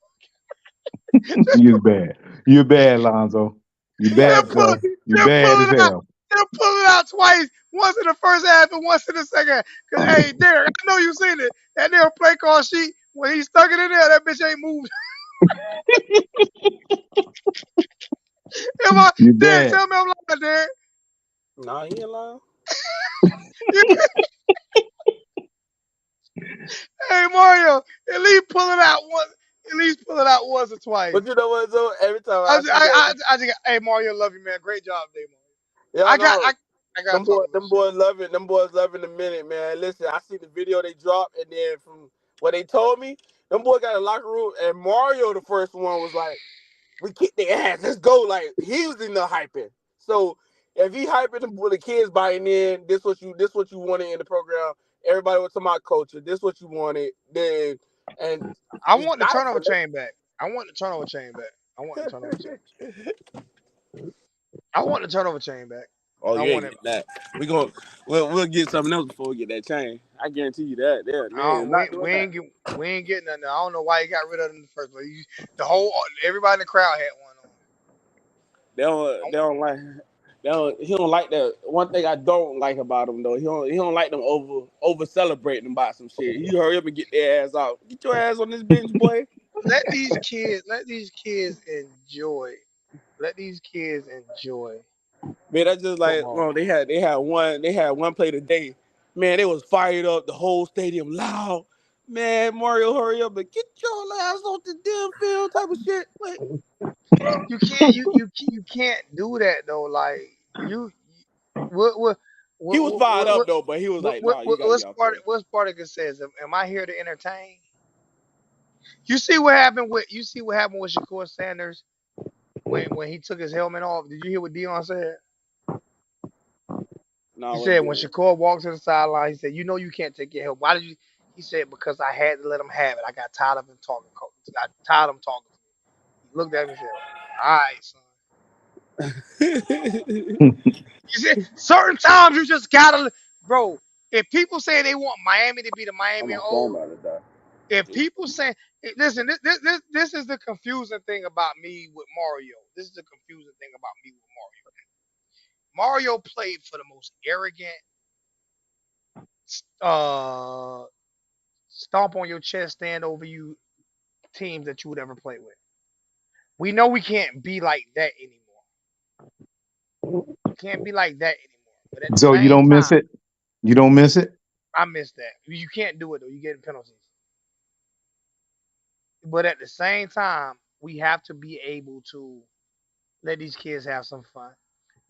just, You're bad. You're bad, Lonzo. You're bad, just pull bro. it. You're Just bad pull as it out. hell. Just pull it out twice. Once in the first half and once in the second half. Cause hey, Derek, I know you seen it. That damn play call sheet when he stuck it in there, that bitch ain't moved. Am I, You're Derek, bad. tell me I'm lying, Derek. Nah, he ain't lying. Hey Mario, at least pull it out once. At least pull it out once or twice. But you know what? So every time I see that, I just, hey Mario, love you, man. Great job, today, Mario. yeah, I got no, I gotta talk a little them shit. boys love it. Them boys loving the minute, man. Listen, I see the video they dropped, and then from what they told me, them boys got a locker room, and Mario, the first one, was like, "We kick their ass, let's go!" Like he was in the hyping. So if he hyping the kids buying in, this what you wanted in the program. Everybody was talking about culture. This what you wanted. Then and I he want the got it turnover from chain back. I want the turnover chain back. I want the turnover chain. there. I want the turnover chain back. Oh, I you ain't want it. getting that. We'll get something else before we get that chain. I guarantee you that. Yeah, man, We not doing we that. ain't get we ain't getting nothing. I don't know why he got rid of them in the first place. The whole everybody in the crowd had one on. They don't like. He don't like that. One thing I don't like about him though, he don't like them over celebrating about some shit. You hurry up and get their ass out. Get your ass on this bench, boy. Let these kids enjoy. Let these kids enjoy. Man, that's just like football. they had one play today. Man, they was fired up, the whole stadium loud. Man, Mario, hurry up and get your ass off the damn field type of shit. Like, You can't do that though. Like you, what what he what was fired up what though, but he was like, nah, you gotta get off there. what Spartacus says? Am I here to entertain? You see what happened with Shakur Sanders when he took his helmet off. Did you hear what Dion said? He Nah, what said it when did. Shakur walked to the sideline, he said, "You know you can't take your helmet. Why did you?" He said, "Because I had to let him have it. I got tired of him talking. Got tired of him talking to me." He looked at me and said, "All right, son." You see, certain times you just gotta, bro. If people say they want Miami to be the Oh, Miami my of phone old, about to die. if people say, listen, this is the confusing thing about me with Mario. This is the confusing thing about me with Mario. Mario played for the most arrogant, uh, stomp on your chest, stand over you teams that you would ever play with. We know we can't be like that anymore. We can't be like that anymore. But at the So you same don't miss time, it. You don't miss it. I miss that. You can't do it though. You get penalties. But at the same time, we have to be able to let these kids have some fun.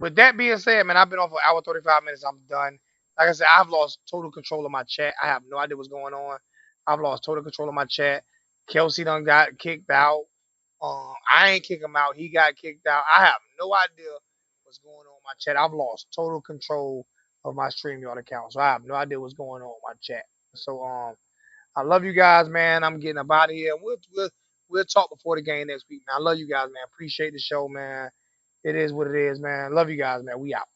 With that being said, man, I've been on for an hour 35 minutes. I'm done. Like I said, I've lost total control of my chat. I have no idea what's going on. I've lost total control of my chat. Kelsey done got kicked out. I ain't kick him out. He got kicked out. I have no idea what's going on in my chat. I've lost total control of my StreamYard account. So I have no idea what's going on in my chat. So I love you guys, man. I'm getting up out of here. We'll talk before the game next week, man. I love you guys, man. Appreciate the show, man. It is what it is, man. Love you guys, man. We out.